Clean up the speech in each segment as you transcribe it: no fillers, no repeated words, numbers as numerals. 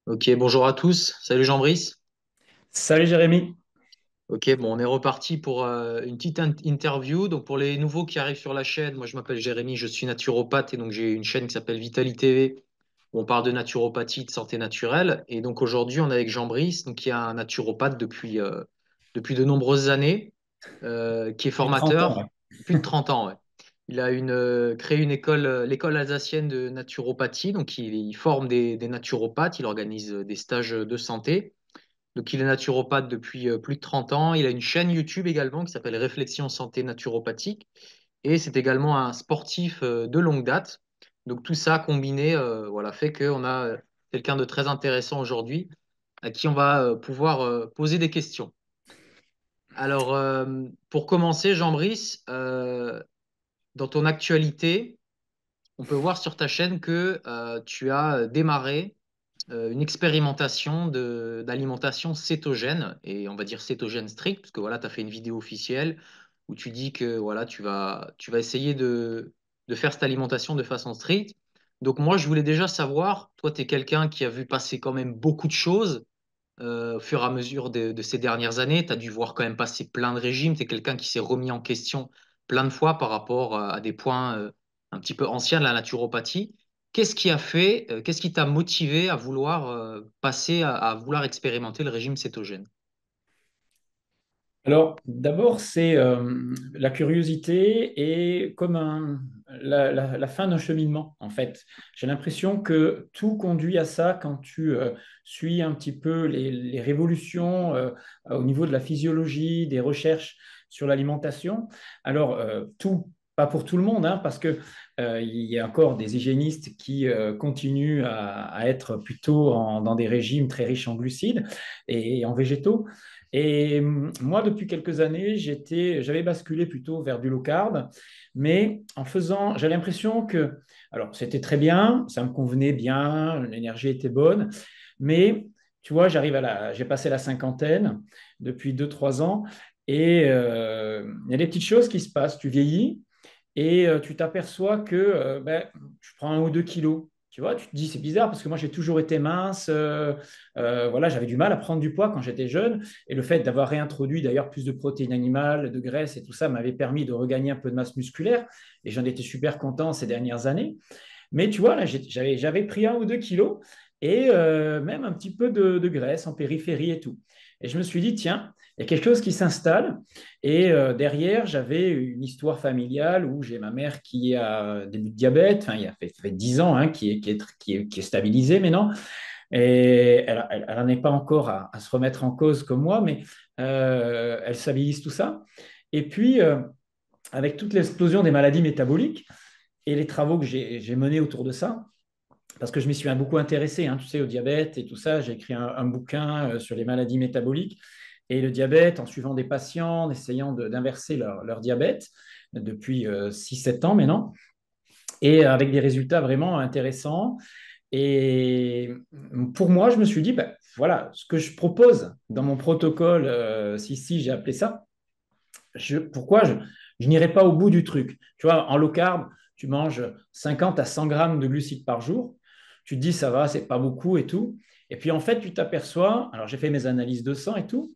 Ok, bonjour à tous. Salut Jean-Brice. Salut Jérémy. Ok, bon, on est reparti pour une petite interview. Donc, pour les nouveaux qui arrivent sur la chaîne, moi je m'appelle Jérémy, je suis naturopathe et donc j'ai une chaîne qui s'appelle Vitali TV où on parle de naturopathie, de santé naturelle. Et donc aujourd'hui, on est avec Jean-Brice, donc qui est un naturopathe depuis de nombreuses années, qui est Plus de 30 ans, formateur, ouais. plus de 30 ans. Ouais. Il a créé une école, l'école alsacienne de naturopathie. Donc, il forme des naturopathes, il organise des stages de santé. Donc, il est naturopathe depuis plus de 30 ans. Il a une chaîne YouTube également qui s'appelle Réflexion Santé Naturopathique. Et c'est également un sportif de longue date. Donc, tout ça combiné voilà, fait qu'on a quelqu'un de très intéressant aujourd'hui à qui on va pouvoir poser des questions. Alors, pour commencer, Jean-Brice, dans ton actualité, on peut voir sur ta chaîne que tu as démarré une expérimentation d'alimentation cétogène, et on va dire cétogène strict, parce que voilà, tu as fait une vidéo officielle où tu dis que voilà, tu vas essayer de faire cette alimentation de façon stricte. Donc moi, je voulais déjà savoir, toi, tu es quelqu'un qui a vu passer quand même beaucoup de choses au fur et à mesure de ces dernières années. Tu as dû voir quand même passer plein de régimes, tu es quelqu'un qui s'est remis en question plein de fois par rapport à des points un petit peu anciens de la naturopathie. Qu'est-ce qui t'a motivé à vouloir passer à vouloir expérimenter le régime cétogène? Alors, d'abord, c'est la curiosité et comme la fin d'un cheminement, en fait. J'ai l'impression que tout conduit à ça quand tu suis un petit peu les révolutions au niveau de la physiologie, des recherches sur l'alimentation. Alors, tout, pas pour tout le monde, hein, parce que il y a encore des hygiénistes qui continuent à être plutôt dans des régimes très riches en glucides et en végétaux. Et moi, depuis quelques années, j'avais basculé plutôt vers du low carb, mais j'avais l'impression que, alors c'était très bien, ça me convenait bien, l'énergie était bonne, mais tu vois, j'ai passé la cinquantaine depuis 2, 3 ans, et il y a des petites choses qui se passent. Tu vieillis, et tu t'aperçois que ben, tu prends 1 ou 2 kilos. Tu vois, tu te dis, c'est bizarre parce que moi, j'ai toujours été mince. Voilà, j'avais du mal à prendre du poids quand j'étais jeune. Et le fait d'avoir réintroduit d'ailleurs plus de protéines animales, de graisse et tout ça m'avait permis de regagner un peu de masse musculaire. Et j'en étais super content ces dernières années. Mais tu vois, là, j'avais pris 1 ou 2 kilos et même un petit peu de graisse en périphérie et tout. Et je me suis dit, tiens, il y a quelque chose qui s'installe. Et derrière, j'avais une histoire familiale où j'ai ma mère qui a des buts de diabète, enfin, il a fait 10 ans, hein, qui est stabilisée maintenant. Et elle n'en est pas encore à se remettre en cause comme moi, mais elle stabilise tout ça. Et puis, avec toute l'explosion des maladies métaboliques et les travaux que j'ai menés autour de ça, parce que je m'y suis beaucoup intéressé, hein, tu sais, au diabète et tout ça. J'ai écrit un bouquin sur les maladies métaboliques et le diabète en suivant des patients, en essayant d'inverser leur diabète depuis 6, 7 ans maintenant, et avec des résultats vraiment intéressants. Et pour moi, je me suis dit, ben, voilà, ce que je propose dans mon protocole, si j'ai appelé ça, pourquoi je n'irai pas au bout du truc? Tu vois, en low carb, tu manges 50 à 100 grammes de glucides par jour. Tu te dis, ça va, c'est pas beaucoup et tout. Et puis en fait, tu t'aperçois, alors j'ai fait mes analyses de sang et tout.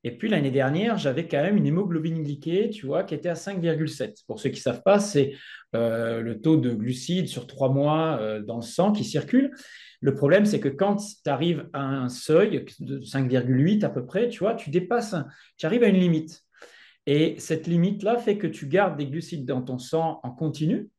Et puis l'année dernière, j'avais quand même une hémoglobine glyquée, tu vois, qui était à 5,7. Pour ceux qui ne savent pas, c'est le taux de glucides sur 3 mois dans le sang qui circule. Le problème, c'est que quand tu arrives à un seuil de 5,8 à peu près, tu vois, tu arrives à une limite. Et cette limite-là fait que tu gardes des glucides dans ton sang en continu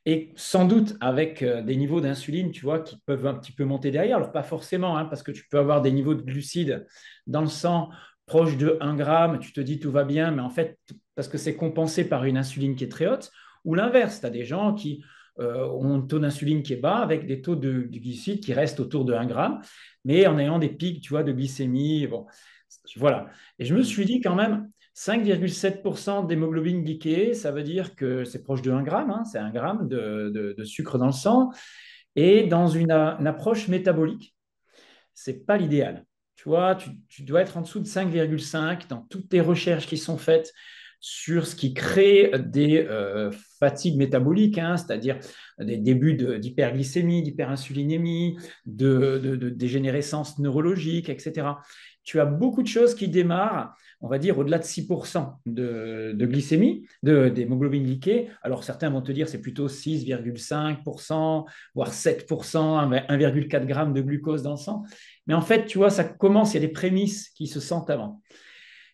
et sans doute avec des niveaux d'insuline, tu vois, qui peuvent un petit peu monter derrière. Alors, pas forcément, hein, parce que tu peux avoir des niveaux de glucides dans le sang proches de 1 gramme, tu te dis tout va bien, mais en fait, parce que c'est compensé par une insuline qui est très haute, ou l'inverse, tu as des gens qui ont un taux d'insuline qui est bas avec des taux de glucides qui restent autour de 1 gramme, mais en ayant des pics, tu vois, de glycémie. Bon, voilà. Et je me Hmm. suis dit quand même, 5,7% d'hémoglobine glyquée, ça veut dire que c'est proche de 1 gramme, hein, c'est 1 gramme de sucre dans le sang. Et dans une approche métabolique, c'est pas l'idéal. Tu vois, tu dois être en dessous de 5,5 dans toutes les recherches qui sont faites. sur ce qui crée des fatigues métaboliques, hein, c'est-à-dire des débuts d'hyperglycémie, d'hyperinsulinémie, de dégénérescence neurologique, etc. Tu as beaucoup de choses qui démarrent, on va dire, au-delà de 6% de glycémie, d'hémoglobine glyquée. Alors, certains vont te dire c'est plutôt 6,5%, voire 7%, 1,4 g de glucose dans le sang. Mais en fait, tu vois, ça commence, il y a des prémices qui se sentent avant.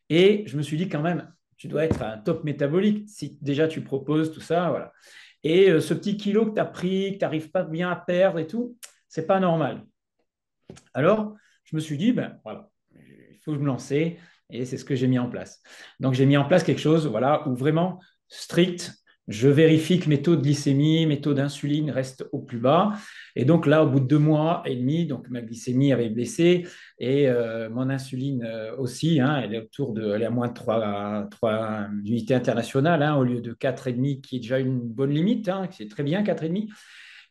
Et je me suis dit quand même, tu dois être à un top métabolique si déjà tu proposes tout ça, voilà. Et ce petit kilo que tu as pris, que tu n'arrives pas bien à perdre et tout, c'est pas normal. Alors, je me suis dit, ben voilà, il faut que je me lance et c'est ce que j'ai mis en place. Donc, j'ai mis en place quelque chose, voilà, où vraiment strict, je vérifie que mes taux de glycémie, mes taux d'insuline restent au plus bas. Et donc là, au bout de 2 mois et demi, donc ma glycémie avait baissé et mon insuline aussi, hein, elle est à moins de 3 unités internationales, hein, au lieu de 4,5, qui est déjà une bonne limite, hein, c'est très bien 4,5.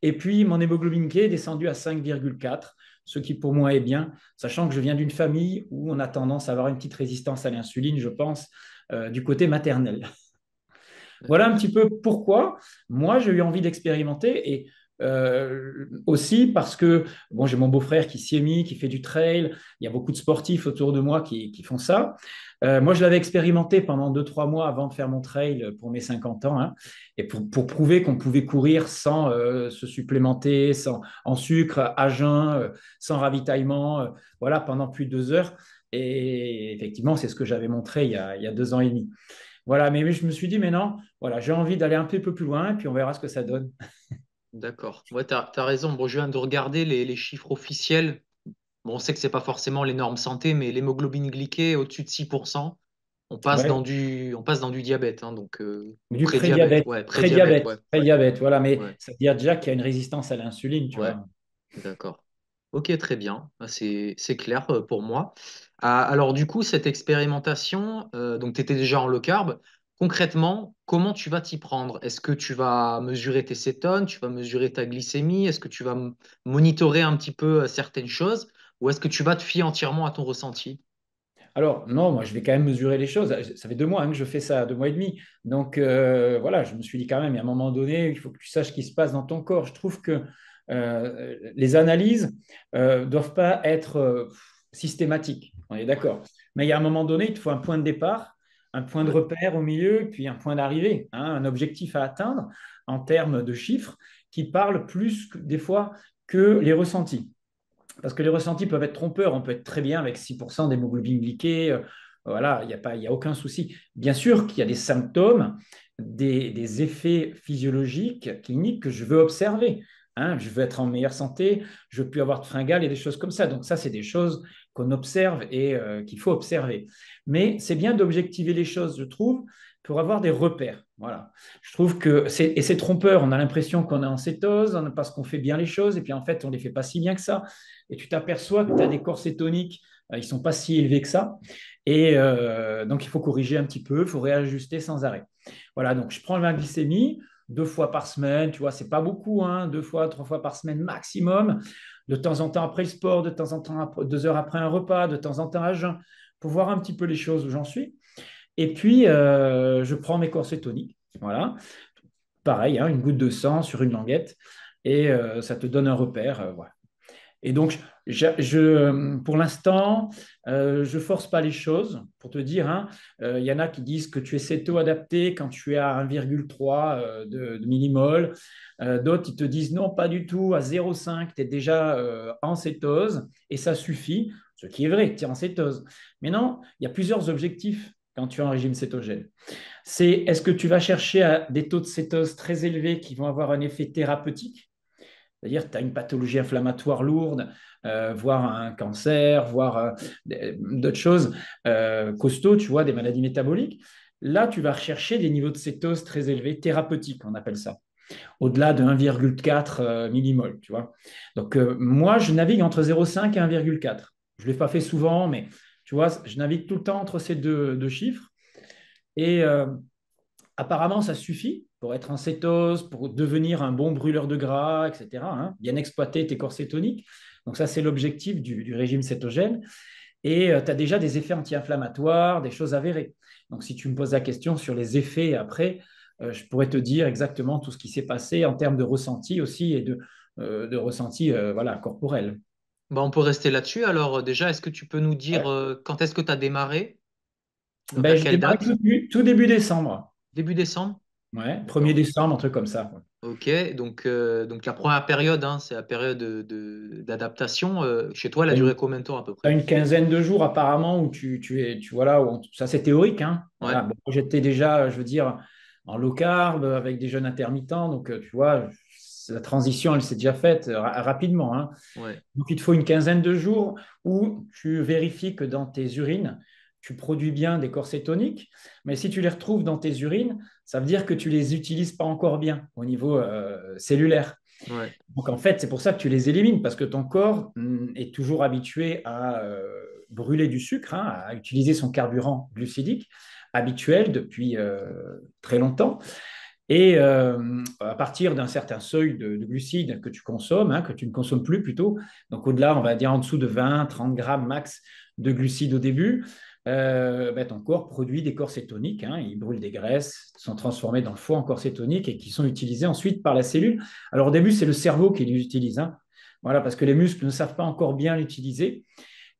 Et puis, mon hémoglobine K est descendu à 5,4, ce qui pour moi est bien, sachant que je viens d'une famille où on a tendance à avoir une petite résistance à l'insuline, je pense, du côté maternel. Voilà un petit peu pourquoi moi j'ai eu envie d'expérimenter et aussi parce que bon, j'ai mon beau-frère qui s'y est mis, qui fait du trail, il y a beaucoup de sportifs autour de moi qui font ça. Moi, je l'avais expérimenté pendant 2, 3 mois avant de faire mon trail pour mes 50 ans, hein, et pour prouver qu'on pouvait courir sans se supplémenter, sans, en sucre, à jeun, sans ravitaillement, voilà, pendant plus de 2 heures. Et effectivement, c'est ce que j'avais montré il y a 2 ans et demi. Voilà, mais je me suis dit, mais non, voilà, j'ai envie d'aller un peu plus loin, puis on verra ce que ça donne. D'accord. Ouais, t'as raison. Bon, je viens de regarder les chiffres officiels. Bon, on sait que c'est pas forcément les normes santé, mais l'hémoglobine glyquée au-dessus de 6%, Ouais, on passe dans du diabète, hein, donc ou du pré-diabète. prédiabète, Ouais, pré-diabète, prédiabète, ouais. prédiabète, voilà, mais Ouais, ça veut dire déjà qu'il y a une résistance à l'insuline, tu ouais, vois. d'accord. Ok, très bien. Ah, c'est clair pour moi. Ah, alors, du coup, cette expérimentation, donc tu étais déjà en low carb. Concrètement, comment tu vas t'y prendre? Est-ce que tu vas mesurer tes cétones, tu vas mesurer ta glycémie? Est-ce que tu vas monitorer un petit peu certaines choses? Ou est-ce que tu vas te fier entièrement à ton ressenti? Alors, non, moi, je vais quand même mesurer les choses. Ça fait 2 mois hein, que je fais ça, 2 mois et demi. Donc, voilà, je me suis dit quand même, à un moment donné, il faut que tu saches ce qui se passe dans ton corps. Je trouve que les analyses doivent pas être systématiques. On est Ouais, d'accord. Mais il y a un moment donné, il te faut un point de départ, un point de ouais, repère au milieu, puis un point d'arrivée, hein, un objectif à atteindre en termes de chiffres qui parlent plus des fois que les ressentis. Parce que les ressentis peuvent être trompeurs. On peut être très bien avec 6% d'hémoglobine glyquée. Voilà, il y a aucun souci. Bien sûr qu'il y a des symptômes, des effets physiologiques, cliniques que je veux observer. Hein. Je veux être en meilleure santé, je veux plus avoir de fringales et des choses comme ça. Donc ça, c'est des choses qu'on observe et qu'il faut observer. Mais c'est bien d'objectiver les choses, je trouve, pour avoir des repères. Voilà. Je trouve que c'est trompeur. On a l'impression qu'on est en cétose parce qu'on fait bien les choses et puis en fait, on ne les fait pas si bien que ça et tu t'aperçois que tu as des corps cétoniques, ils ne sont pas si élevés que ça. Et donc, il faut corriger un petit peu, il faut réajuster sans arrêt. Voilà, donc je prends ma glycémie 2 fois par semaine, tu vois, c'est pas beaucoup, hein, 2 fois, 3 fois par semaine maximum. De temps en temps après le sport, de temps en temps 2 heures après un repas, de temps en temps à jeun, pour voir un petit peu les choses où j'en suis. Et puis, je prends mes corps cétoniques. Voilà, pareil, hein, une goutte de sang sur une languette, et ça te donne un repère. Voilà. Et donc, pour l'instant, je force pas les choses. Pour te dire, hein, y en a qui disent que tu es céto-adapté quand tu es à 1,3 de millimol. D'autres, ils te disent non, pas du tout, à 0,5, tu es déjà en cétose et ça suffit, ce qui est vrai, tu es en cétose. Mais non, il y a plusieurs objectifs quand tu es en régime cétogène. C'est est-ce que tu vas chercher à des taux de cétose très élevés qui vont avoir un effet thérapeutique? C'est-à-dire que tu as une pathologie inflammatoire lourde, voire un cancer, voire d'autres choses costauds, tu vois, des maladies métaboliques. Là, tu vas rechercher des niveaux de cétose très élevés, thérapeutiques, on appelle ça, au-delà de 1,4 millimol, tu vois. Donc, moi, je navigue entre 0,5 et 1,4. Je ne l'ai pas fait souvent, mais tu vois, je navigue tout le temps entre ces deux chiffres. Et apparemment, ça suffit pour être en cétose, pour devenir un bon brûleur de gras, etc. Hein, bien exploiter tes corps cétoniques. Donc ça, c'est l'objectif du régime cétogène. Et tu as déjà des effets anti-inflammatoires, des choses avérées. Donc, si tu me poses la question sur les effets après, je pourrais te dire exactement tout ce qui s'est passé en termes de ressenti aussi et de ressenti voilà, corporel. Bah, on peut rester là-dessus. Alors, déjà, est-ce que tu peux nous dire Ouais. quand est-ce que tu as démarré? Donc, à Ben, je quelle démarre date? tout début décembre. Début décembre? Ouais, 1er D'accord. décembre, un truc comme ça. Ouais. Ok, donc la première période, hein, c'est la période d'adaptation. Chez toi, elle a Tu duré combien de temps à peu as près? une quinzaine de jours apparemment où voilà, ça c'est théorique, hein. Ouais, Voilà. Bon, j'étais déjà, je veux dire, en low carb avec des jeûnes intermittents, donc tu vois, la transition, elle s'est déjà faite rapidement, hein. ouais, Donc, il te faut une quinzaine de jours où tu vérifies que dans tes urines, tu produis bien des corps cétoniques. Mais si tu les retrouves dans tes urines, ça veut dire que tu ne les utilises pas encore bien au niveau cellulaire. ouais, Donc, en fait, c'est pour ça que tu les élimines, parce que ton corps est toujours habitué à brûler du sucre, hein, à utiliser son carburant glucidique habituel depuis très longtemps. Et à partir d'un certain seuil de glucides que tu consommes, hein, que tu ne consommes plus plutôt, donc au-delà, on va dire en dessous de 20, 30 grammes max de glucides au début, ben, ton corps produit des corps cétoniques, hein, il brûle des graisses, qui sont transformées dans le foie en corps cétoniques et qui sont utilisés ensuite par la cellule. Alors au début, c'est le cerveau qui les utilise, hein, voilà, parce que les muscles ne savent pas encore bien l'utiliser.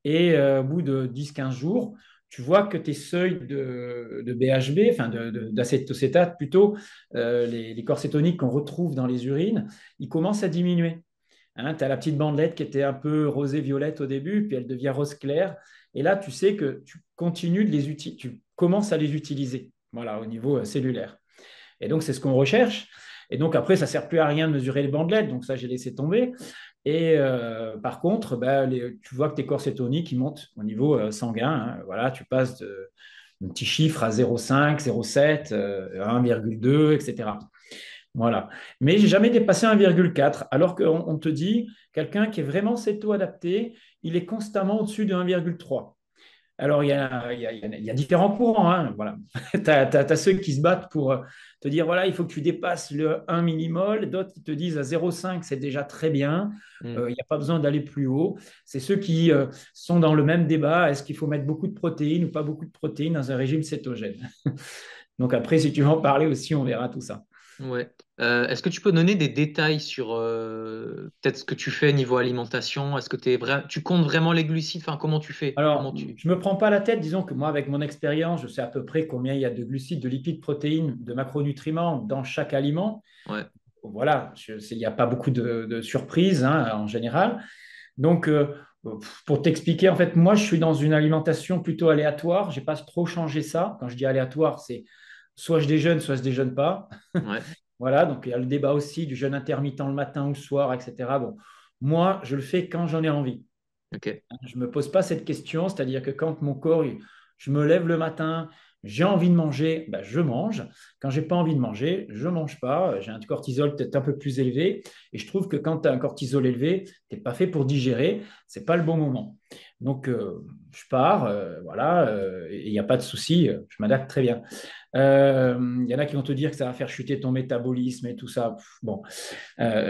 Et au bout de 10-15 jours, tu vois que tes seuils de BHB, enfin d'acétocétate plutôt, les corps cétoniques qu'on retrouve dans les urines, ils commencent à diminuer. Hein, tu as la petite bandelette qui était un peu rosée-violette au début, puis elle devient rose clair. Et là, tu sais que tu continues de les utiliser, tu commences à les utiliser, voilà, au niveau cellulaire. Et donc, c'est ce qu'on recherche. Et donc, après, ça ne sert plus à rien de mesurer les bandelettes. Donc, ça, j'ai laissé tomber. Et par contre, bah, tu vois que tes corps cétoniques, ils montent au niveau sanguin, hein. Voilà, tu passes un petit chiffre à 0,5, 0,7, 1,2, etc. Voilà. Mais j'ai jamais dépassé 1,4, alors qu'on te dit, quelqu'un qui est vraiment céto-adapté, il est constamment au-dessus de 1,3. Alors, il y a différents courants, hein, voilà. Tu as ceux qui se battent pour te dire, voilà, il faut que tu dépasses le 1 millimol. D'autres qui te disent à 0,5, c'est déjà très bien. hmm. Il n'y a pas besoin d'aller plus haut. C'est ceux qui sont dans le même débat. Est-ce qu'il faut mettre beaucoup de protéines ou pas beaucoup de protéines dans un régime cétogène? Donc après, si tu veux en parler aussi, on verra tout ça. Ouais. Est-ce que tu peux donner des détails sur peut-être ce que tu fais niveau alimentation? Est-ce que tu comptes vraiment les glucides? Enfin, comment tu fais? Comment Alors, tu... je ne me prends pas la tête. Disons que moi, avec mon expérience, je sais à peu près combien il y a de glucides, de lipides, protéines, de macronutriments dans chaque aliment. Ouais, Voilà, il n'y a pas beaucoup de surprises, hein, en général. Donc, pour t'expliquer, en fait, moi, je suis dans une alimentation plutôt aléatoire. Je n'ai pas trop changé ça. Quand je dis aléatoire, c'est soit je déjeune, soit je ne déjeune pas. ouais, Voilà, donc il y a le débat aussi du jeûne intermittent le matin ou le soir, etc. Bon, moi, je le fais quand j'en ai envie. ok. Je ne me pose pas cette question, c'est-à-dire que quand mon corps, je me lève le matin, j'ai envie de manger, ben, je mange. Quand j'ai pas envie de manger, je mange pas. J'ai un cortisol peut-être un peu plus élevé. Et je trouve que quand tu as un cortisol élevé, tu n'es pas fait pour digérer. C'est pas le bon moment. Donc, je pars, voilà, et il n'y a pas de souci, je m'adapte très bien. Il y en a qui vont te dire que ça va faire chuter ton métabolisme et tout ça. Bon,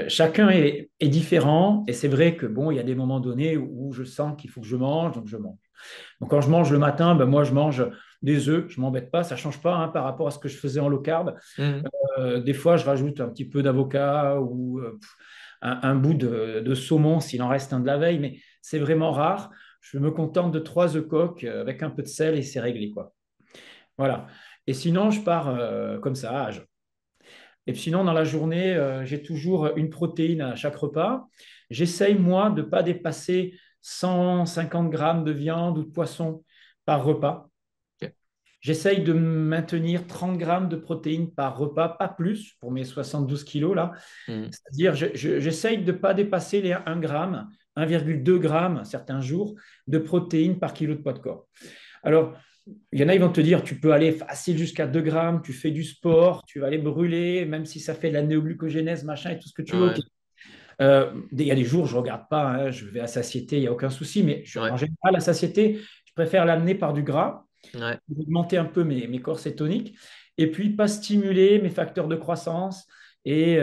chacun est différent et c'est vrai que bon, il y a des moments donnés où je sens qu'il faut que je mange, donc je mange. Donc quand je mange le matin, ben moi je mange des œufs, je m'embête pas, ça change pas, hein, par rapport à ce que je faisais en low carb. Mhm. Des fois, je rajoute un petit peu d'avocat ou un bout de saumon s'il en reste un de la veille, mais c'est vraiment rare. Je me contente de 3 œufs coques avec un peu de sel et c'est réglé, quoi. Voilà. Et sinon, je pars comme ça, à jeun. Et puis sinon, dans la journée, j'ai toujours une protéine à chaque repas. J'essaye, moi, de ne pas dépasser 150 grammes de viande ou de poisson par repas. Ok. J'essaye de maintenir 30 grammes de protéines par repas, pas plus, pour mes 72 kilos là. Mhm. C'est-à-dire, j'essaye de ne pas dépasser les 1 gramme, 1,2 grammes certains jours de protéines par kilo de poids de corps. Alors, il y en a, ils vont te dire, tu peux aller facile jusqu'à 2 grammes, tu fais du sport, tu vas aller brûler, même si ça fait de la néoglucogénèse, machin, et tout ce que tu veux. Ok. Ouais, Il y a des jours, je ne regarde pas, hein, je vais à satiété, il n'y a aucun souci, mais ouais, en général, la satiété, je préfère l'amener par du gras, ouais. pour augmenter un peu mes corps cétoniques, et puis pas stimuler mes facteurs de croissance. Et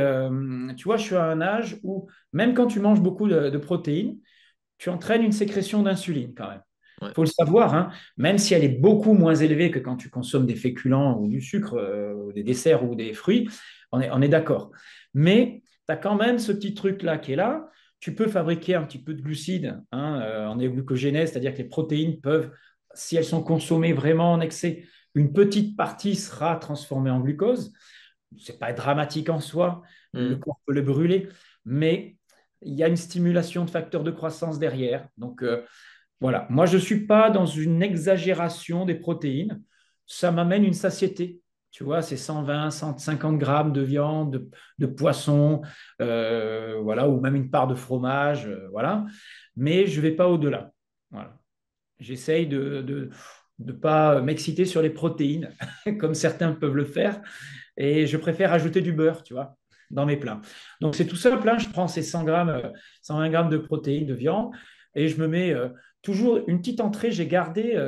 tu vois, je suis à un âge où, même quand tu manges beaucoup de protéines, tu entraînes une sécrétion d'insuline quand même. Ouais. Faut le savoir, hein, même si elle est beaucoup moins élevée que quand tu consommes des féculents ou du sucre, des desserts ou des fruits, on est d'accord. Mais tu as quand même ce petit truc-là qui est là. Tu peux fabriquer un petit peu de glucides hein, en glucogénèse, c'est-à-dire que les protéines peuvent, si elles sont consommées vraiment en excès, une petite partie sera transformée en glucose. C'est pas dramatique en soi, le Mm. corps peut le brûler, mais il y a une stimulation de facteurs de croissance derrière. Donc, voilà, moi je ne suis pas dans une exagération des protéines. Ça m'amène une satiété. Tu vois, c'est 120, 150 grammes de viande, de poisson, voilà, ou même une part de fromage, voilà. Mais je ne vais pas au-delà. Voilà. J'essaye de ne pas m'exciter sur les protéines, comme certains peuvent le faire, et je préfère ajouter du beurre, tu vois, dans mes plats. Donc c'est tout simple, hein. Je prends ces 100 grammes, 120 grammes de protéines de viande, et je me mets toujours une petite entrée. J'ai gardé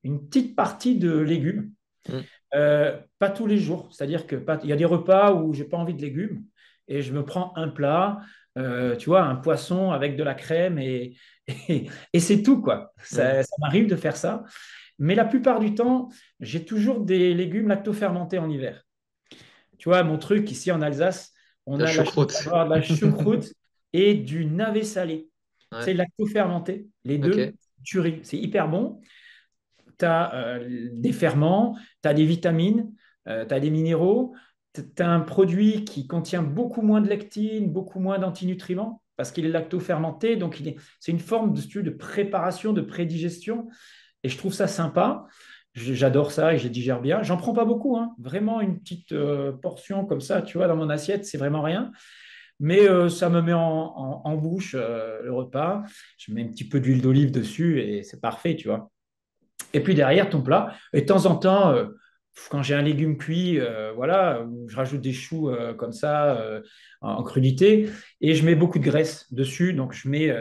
une petite partie de légumes, Mm. pas tous les jours. C'est-à-dire que il y a des repas où j'ai pas envie de légumes, et je me prends un plat, tu vois, un poisson avec de la crème, et c'est tout, quoi. Mm. Ça m'arrive de faire ça. Mais la plupart du temps, j'ai toujours des légumes lacto-fermentés en hiver. Tu vois, mon truc ici en Alsace, on La a la chance choucroute. d'avoir de la choucroute et du navet salé. Ouais. C'est lacto-fermenté. Les Ok. deux, tuerie. C'est hyper bon. Tu as des ferments, tu as des vitamines, tu as des minéraux. Tu as un produit qui contient beaucoup moins de lectine, beaucoup moins d'antinutriments parce qu'il est lacto-fermenté. Donc, c'est une forme de préparation, de prédigestion. Et je trouve ça sympa. J'adore ça et je les digère bien. J'en prends pas beaucoup, hein. Vraiment une petite portion comme ça, tu vois, dans mon assiette, c'est vraiment rien. Mais ça me met en bouche le repas. Je mets un petit peu d'huile d'olive dessus et c'est parfait, tu vois. Et puis derrière ton plat, et de temps en temps, quand j'ai un légume cuit, voilà, où je rajoute des choux comme ça en crudité et je mets beaucoup de graisse dessus. Donc je mets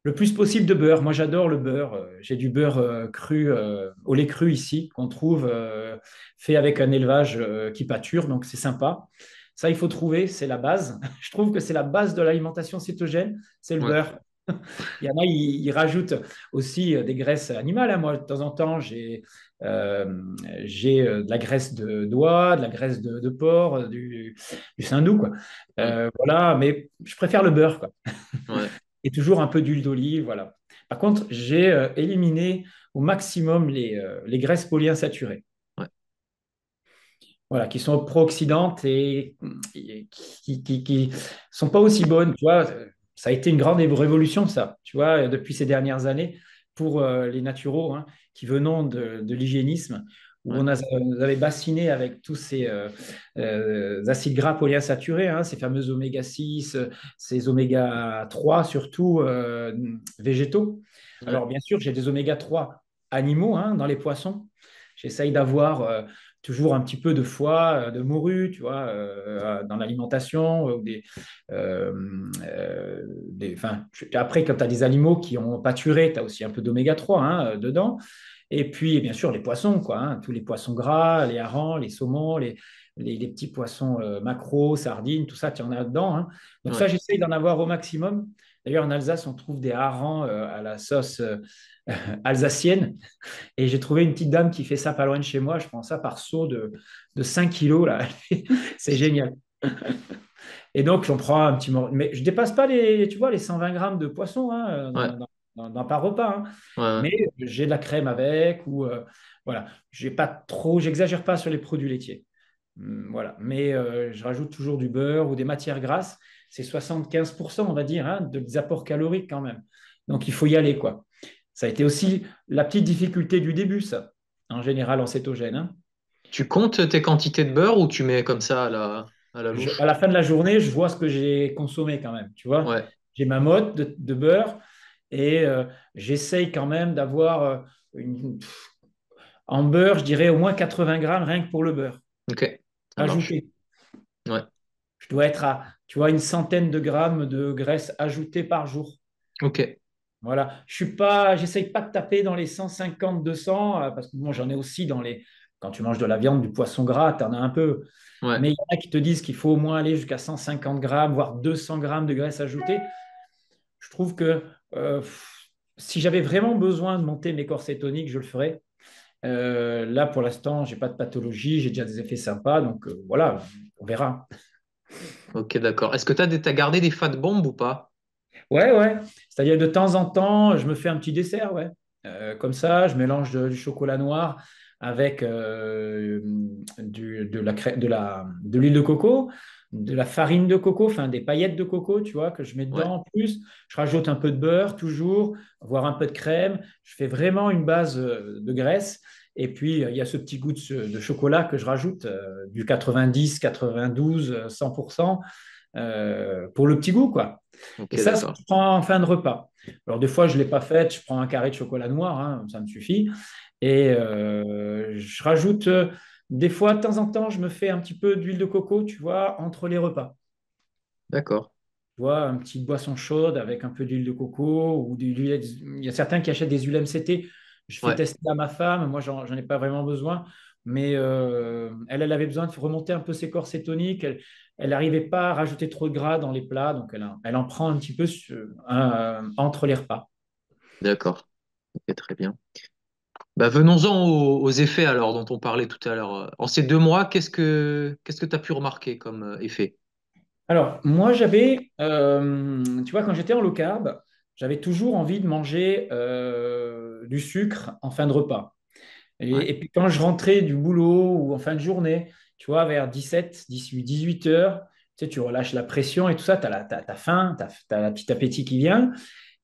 le plus possible de beurre. Moi, j'adore le beurre. J'ai du beurre cru, au lait cru ici, qu'on trouve fait avec un élevage qui pâture, donc c'est sympa. Ça, il faut trouver, c'est la base. Je trouve que c'est la base de l'alimentation cétogène, c'est le Ouais. beurre. Il y en a, ils rajoutent aussi des graisses animales, hein. Moi, de temps en temps, j'ai de la graisse d'oie, de la graisse de porc, du saindoux, quoi. Mm. Voilà, mais je préfère le beurre, quoi, Ouais. et toujours un peu d'huile d'olive, voilà. Par contre, j'ai éliminé au maximum les graisses polyinsaturées, Ouais. voilà, qui sont pro-oxydantes et qui sont pas aussi bonnes. Tu vois, ça a été une grande révolution, ça, tu vois, depuis ces dernières années pour les naturaux, hein, qui venons de l'hygiénisme, où Ouais. on nous avait bassiné avec tous ces acides gras polyinsaturés, hein, ces fameux oméga 6, ces oméga 3 surtout végétaux. Ouais. Alors, bien sûr, j'ai des oméga 3 animaux hein, dans les poissons. J'essaye d'avoir toujours un petit peu de foie, de morue, tu vois, dans l'alimentation. Euh, enfin, après, quand tu as des animaux qui ont pâturé, tu as aussi un peu d'oméga 3 hein, dedans. Et puis, bien sûr, les poissons, quoi, hein, tous les poissons gras, les harengs, les saumons, les petits poissons maquereaux, sardines, tout ça, tu en as dedans, hein. Donc ça, Ouais. j'essaye d'en avoir au maximum. D'ailleurs, en Alsace, on trouve des harengs à la sauce alsacienne. Et j'ai trouvé une petite dame qui fait ça pas loin de chez moi. Je prends ça par seau de 5 kilos, là. C'est génial. Et donc, j'en prends un petit morceau. Mais je dépasse pas tu vois, les 120 grammes de poisson hein, Ouais. par repas, hein. Ouais. Mais j'ai de la crème avec ou voilà. J'ai pas trop, j'exagère pas sur les produits laitiers. Voilà. Mais je rajoute toujours du beurre ou des matières grasses. C'est 75%, on va dire, hein, des apports caloriques quand même. Donc, il faut y aller, quoi. Ça a été aussi la petite difficulté du début, ça, en général en cétogène, hein. Tu comptes tes quantités de beurre ou tu mets comme ça à la À louche? la fin de la journée, je vois ce que j'ai consommé quand même, tu vois. Ouais. J'ai ma motte de beurre et j'essaye quand même d'avoir en beurre, je dirais au moins 80 grammes rien que pour le beurre. Ok. Ça marche. Ajouté. Ouais. Je dois être à, tu vois, une centaine de grammes de graisse ajoutée par jour. Ok. Voilà. Je suis pas, j'essaye pas de taper dans les 150, 200, parce que bon, j'en ai aussi dans les. Quand tu manges de la viande, du poisson gras, tu en as un peu. Ouais. Mais il y en a qui te disent qu'il faut au moins aller jusqu'à 150 grammes, voire 200 grammes de graisse ajoutée. Je trouve que Si j'avais vraiment besoin de monter mes corps cétoniques, je le ferais. Là, pour l'instant, j'ai pas de pathologie, j'ai déjà des effets sympas, donc voilà, on verra. Ok, d'accord. Est-ce que t'as gardé des fat bombes ou pas? Ouais, ouais. C'est-à-dire de temps en temps, je me fais un petit dessert, ouais. Comme ça, je mélange du chocolat noir avec de l'huile de coco, de la farine de coco, enfin des paillettes de coco, tu vois, que je mets Ouais. dedans en plus. Je rajoute un peu de beurre, toujours, voire un peu de crème. Je fais vraiment une base de graisse. Et puis, il y a ce petit goût de chocolat que je rajoute, du 90, 92, 100%, pour le petit goût, quoi. Et Ok, ça d'accord. se prend en fin de repas. Alors, des fois, je ne l'ai pas fait, je prends un carré de chocolat noir, hein, ça me suffit. Et je rajoute, des fois, de temps en temps, je me fais un petit peu d'huile de coco, tu vois, entre les repas. D'accord. Tu vois, une petite boisson chaude avec un peu d'huile de coco ou de l'huile. Il y a certains qui achètent des huiles MCT. Je fais Ouais. tester à ma femme. Moi, j'en ai pas vraiment besoin. Mais elle avait besoin de remonter un peu ses corps cétoniques. Elle n'arrivait pas à rajouter trop de gras dans les plats. Donc, elle en prend un petit peu entre les repas. D'accord. Ok, très bien. Bah, venons-en aux effets alors dont on parlait tout à l'heure. En ces 2 mois, qu'est-ce que tu as pu remarquer comme effet? Alors, moi, j'avais, tu vois, quand j'étais en low carb, j'avais toujours envie de manger du sucre en fin de repas. Ouais. Et puis quand je rentrais du boulot ou en fin de journée, tu vois, vers 17, 18, 18 heures, tu sais, tu relâches la pression et tout ça, t'as faim, t'as le petit appétit qui vient.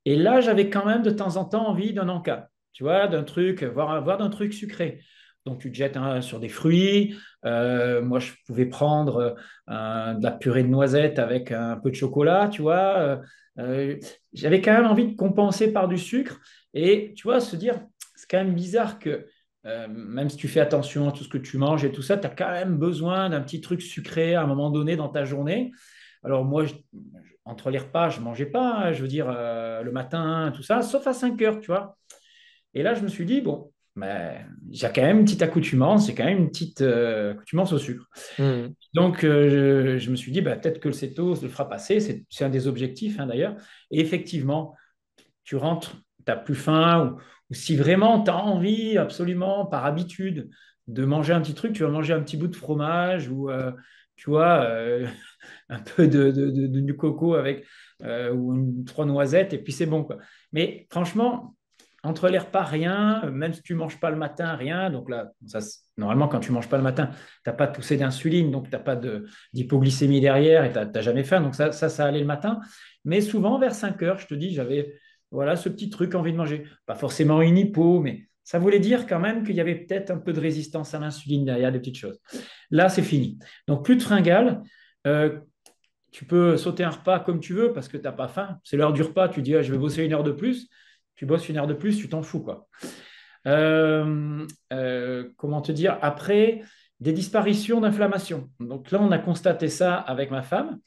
Et là, j'avais quand même de temps en temps envie d'un encas, tu vois, d'un truc, voire d'un truc sucré. Donc, tu te jettes sur des fruits. Moi, je pouvais prendre de la purée de noisettes avec un peu de chocolat, tu vois. J'avais quand même envie de compenser par du sucre. Et tu vois, se dire, c'est quand même bizarre que même si tu fais attention à tout ce que tu manges et tout ça, tu as quand même besoin d'un petit truc sucré à un moment donné dans ta journée. Alors moi, entre les repas, je ne mangeais pas, hein, je veux dire, le matin, tout ça, sauf à 5 heures, tu vois. Et là, je me suis dit, bon, mais j'ai quand même une petite accoutumance, j'ai quand même une petite accoutumance au sucre. Mhm. Donc, je me suis dit, bah, peut-être que le cétose le fera passer, c'est un des objectifs, hein, d'ailleurs. Et effectivement, tu rentres, tu n'as plus faim, ou si vraiment tu as envie, absolument, par habitude, de manger un petit truc, tu vas manger un petit bout de fromage ou, tu vois, un peu du coco avec ou trois noisettes, et puis c'est bon, quoi. Mais franchement, entre les repas, rien, même si tu ne manges pas le matin, rien. Donc là, normalement, quand tu ne manges pas le matin, tu n'as pas de poussée d'insuline, donc tu n'as pas d'hypoglycémie derrière et tu n'as jamais faim. Donc ça allait le matin. Mais souvent, vers 5 heures, je te dis, j'avais voilà, ce petit truc, envie de manger. Pas forcément une hypo, mais ça voulait dire quand même qu'il y avait peut-être un peu de résistance à l'insuline derrière, des petites choses. Là, c'est fini. Donc, plus de fringales. Euh, Tu peux sauter un repas comme tu veux parce que tu n'as pas faim. C'est l'heure du repas, tu dis ah, je vais bosser une heure de plus. Tu bosses une heure de plus, tu t'en fous, quoi. Comment te dire? Après, des disparitions d'inflammation. Donc là, on a constaté ça avec ma femme.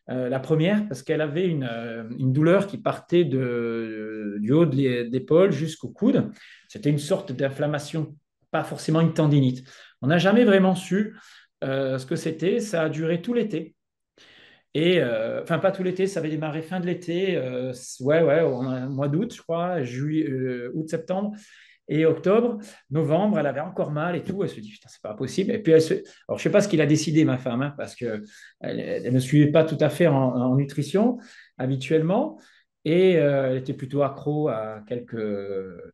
La première, parce qu'elle avait une douleur qui partait du haut de l'épaule jusqu'au coude. C'était une sorte d'inflammation, pas forcément une tendinite. On n'a jamais vraiment su ce que c'était. Ça a duré tout l'été. Et enfin, pas tout l'été, ça avait démarré fin de l'été, ouais, ouais, mois d'août, je crois, juillet, août, septembre et octobre, novembre, elle avait encore mal et tout. Elle se dit, putain, c'est pas possible. Et puis, alors, je sais pas ce qu'il a décidé, ma femme, hein, parce que elle ne suivait pas tout à fait en nutrition habituellement. Et elle était plutôt accro à quelques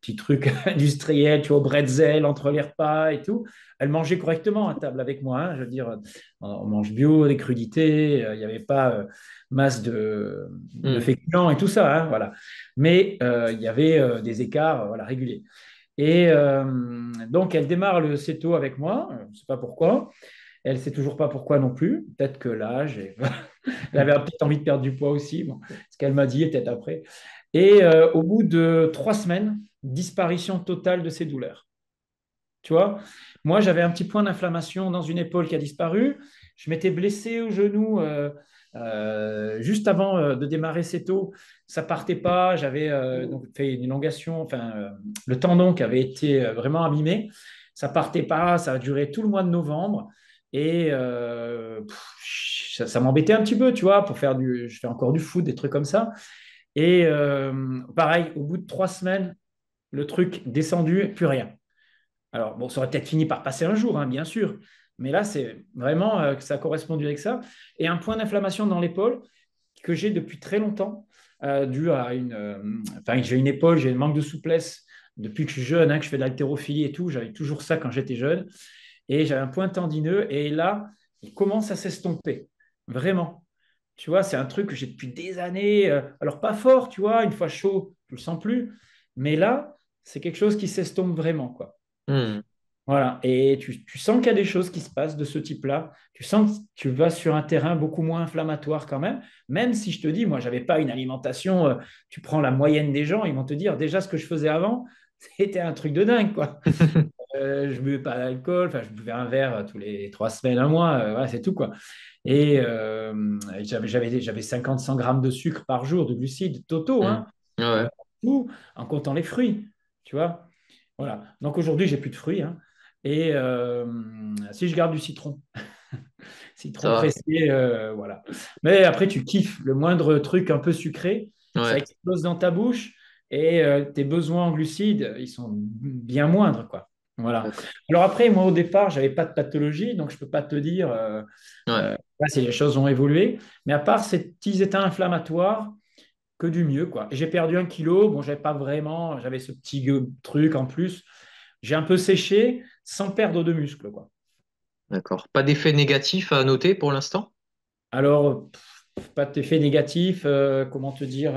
petits trucs industriels, tu vois, au bretzel entre les repas et tout. Elle mangeait correctement à table avec moi, hein, je veux dire, on mange bio, des crudités, il n'y avait pas masse de Mhm. féculents et tout ça, hein, voilà. Mais il y avait des écarts voilà, réguliers. Et donc, elle démarre le CETO avec moi, je ne sais pas pourquoi. Elle ne sait toujours pas pourquoi non plus. Peut-être que l'âge, elle avait peut-être envie de perdre du poids aussi, bon, ce qu'elle m'a dit, et peut-être après. Et au bout de 3 semaines, disparition totale de ses douleurs. Tu vois, moi, j'avais un petit point d'inflammation dans une épaule qui a disparu. Je m'étais blessé au genou juste avant de démarrer CETO. Ça partait pas. J'avais donc fait une élongation, enfin, le tendon qui avait été vraiment abîmé. Ça partait pas. Ça a duré tout le mois de novembre. Et ça m'embêtait un petit peu, tu vois, pour faire je fais encore du foot, des trucs comme ça. Et pareil, au bout de 3 semaines, le truc descendu, plus rien. Alors, bon, ça aurait peut-être fini par passer un jour, hein, bien sûr. Mais là, c'est vraiment que ça a correspondu avec ça. Et un point d'inflammation dans l'épaule que j'ai depuis très longtemps, dû à enfin, j'ai une épaule, j'ai un manque de souplesse depuis que je suis jeune, hein, que je fais de l'haltérophilie et tout. J'avais toujours ça quand j'étais jeune. Et j'avais un point tendineux. Et là, il commence à s'estomper. Vraiment. Tu vois, c'est un truc que j'ai depuis des années. Alors, pas fort, tu vois, une fois chaud, je ne le sens plus. Mais là, c'est quelque chose qui s'estompe vraiment, quoi. Hmm. Voilà, et tu sens qu'il y a des choses qui se passent de ce type-là. Tu sens que tu vas sur un terrain beaucoup moins inflammatoire quand même, même si je te dis, moi, je n'avais pas une alimentation, tu prends la moyenne des gens, ils vont te dire déjà ce que je faisais avant, c'était un truc de dingue, quoi. Je ne buvais pas d'alcool, enfin, je buvais un verre tous les 3 semaines, un mois, voilà, c'est tout, quoi. Et j'avais 50-100 grammes de sucre par jour, de glucides totaux, Hmm. hein, Ouais. tout, en comptant les fruits, tu vois. Voilà. Donc aujourd'hui, j'ai plus de fruits, hein. Et si je garde du citron, Ça citron va. pressé, voilà. Mais après, tu kiffes le moindre truc un peu sucré, ça Ouais. explose dans ta bouche et tes besoins en glucides, ils sont bien moindres, quoi. Voilà. D'accord. Alors après, moi, au départ, j'avais pas de pathologie, donc je peux pas te dire Ouais. là, si les choses ont évolué. Mais à part ces petits états inflammatoires, que du mieux, quoi. Et j'ai perdu 1 kilo. Bon, j'avais pas vraiment, j'avais ce petit truc en plus. J'ai un peu séché sans perdre de muscle, quoi. D'accord. Pas d'effet négatif à noter pour l'instant? Alors, pas d'effet négatif. Comment te dire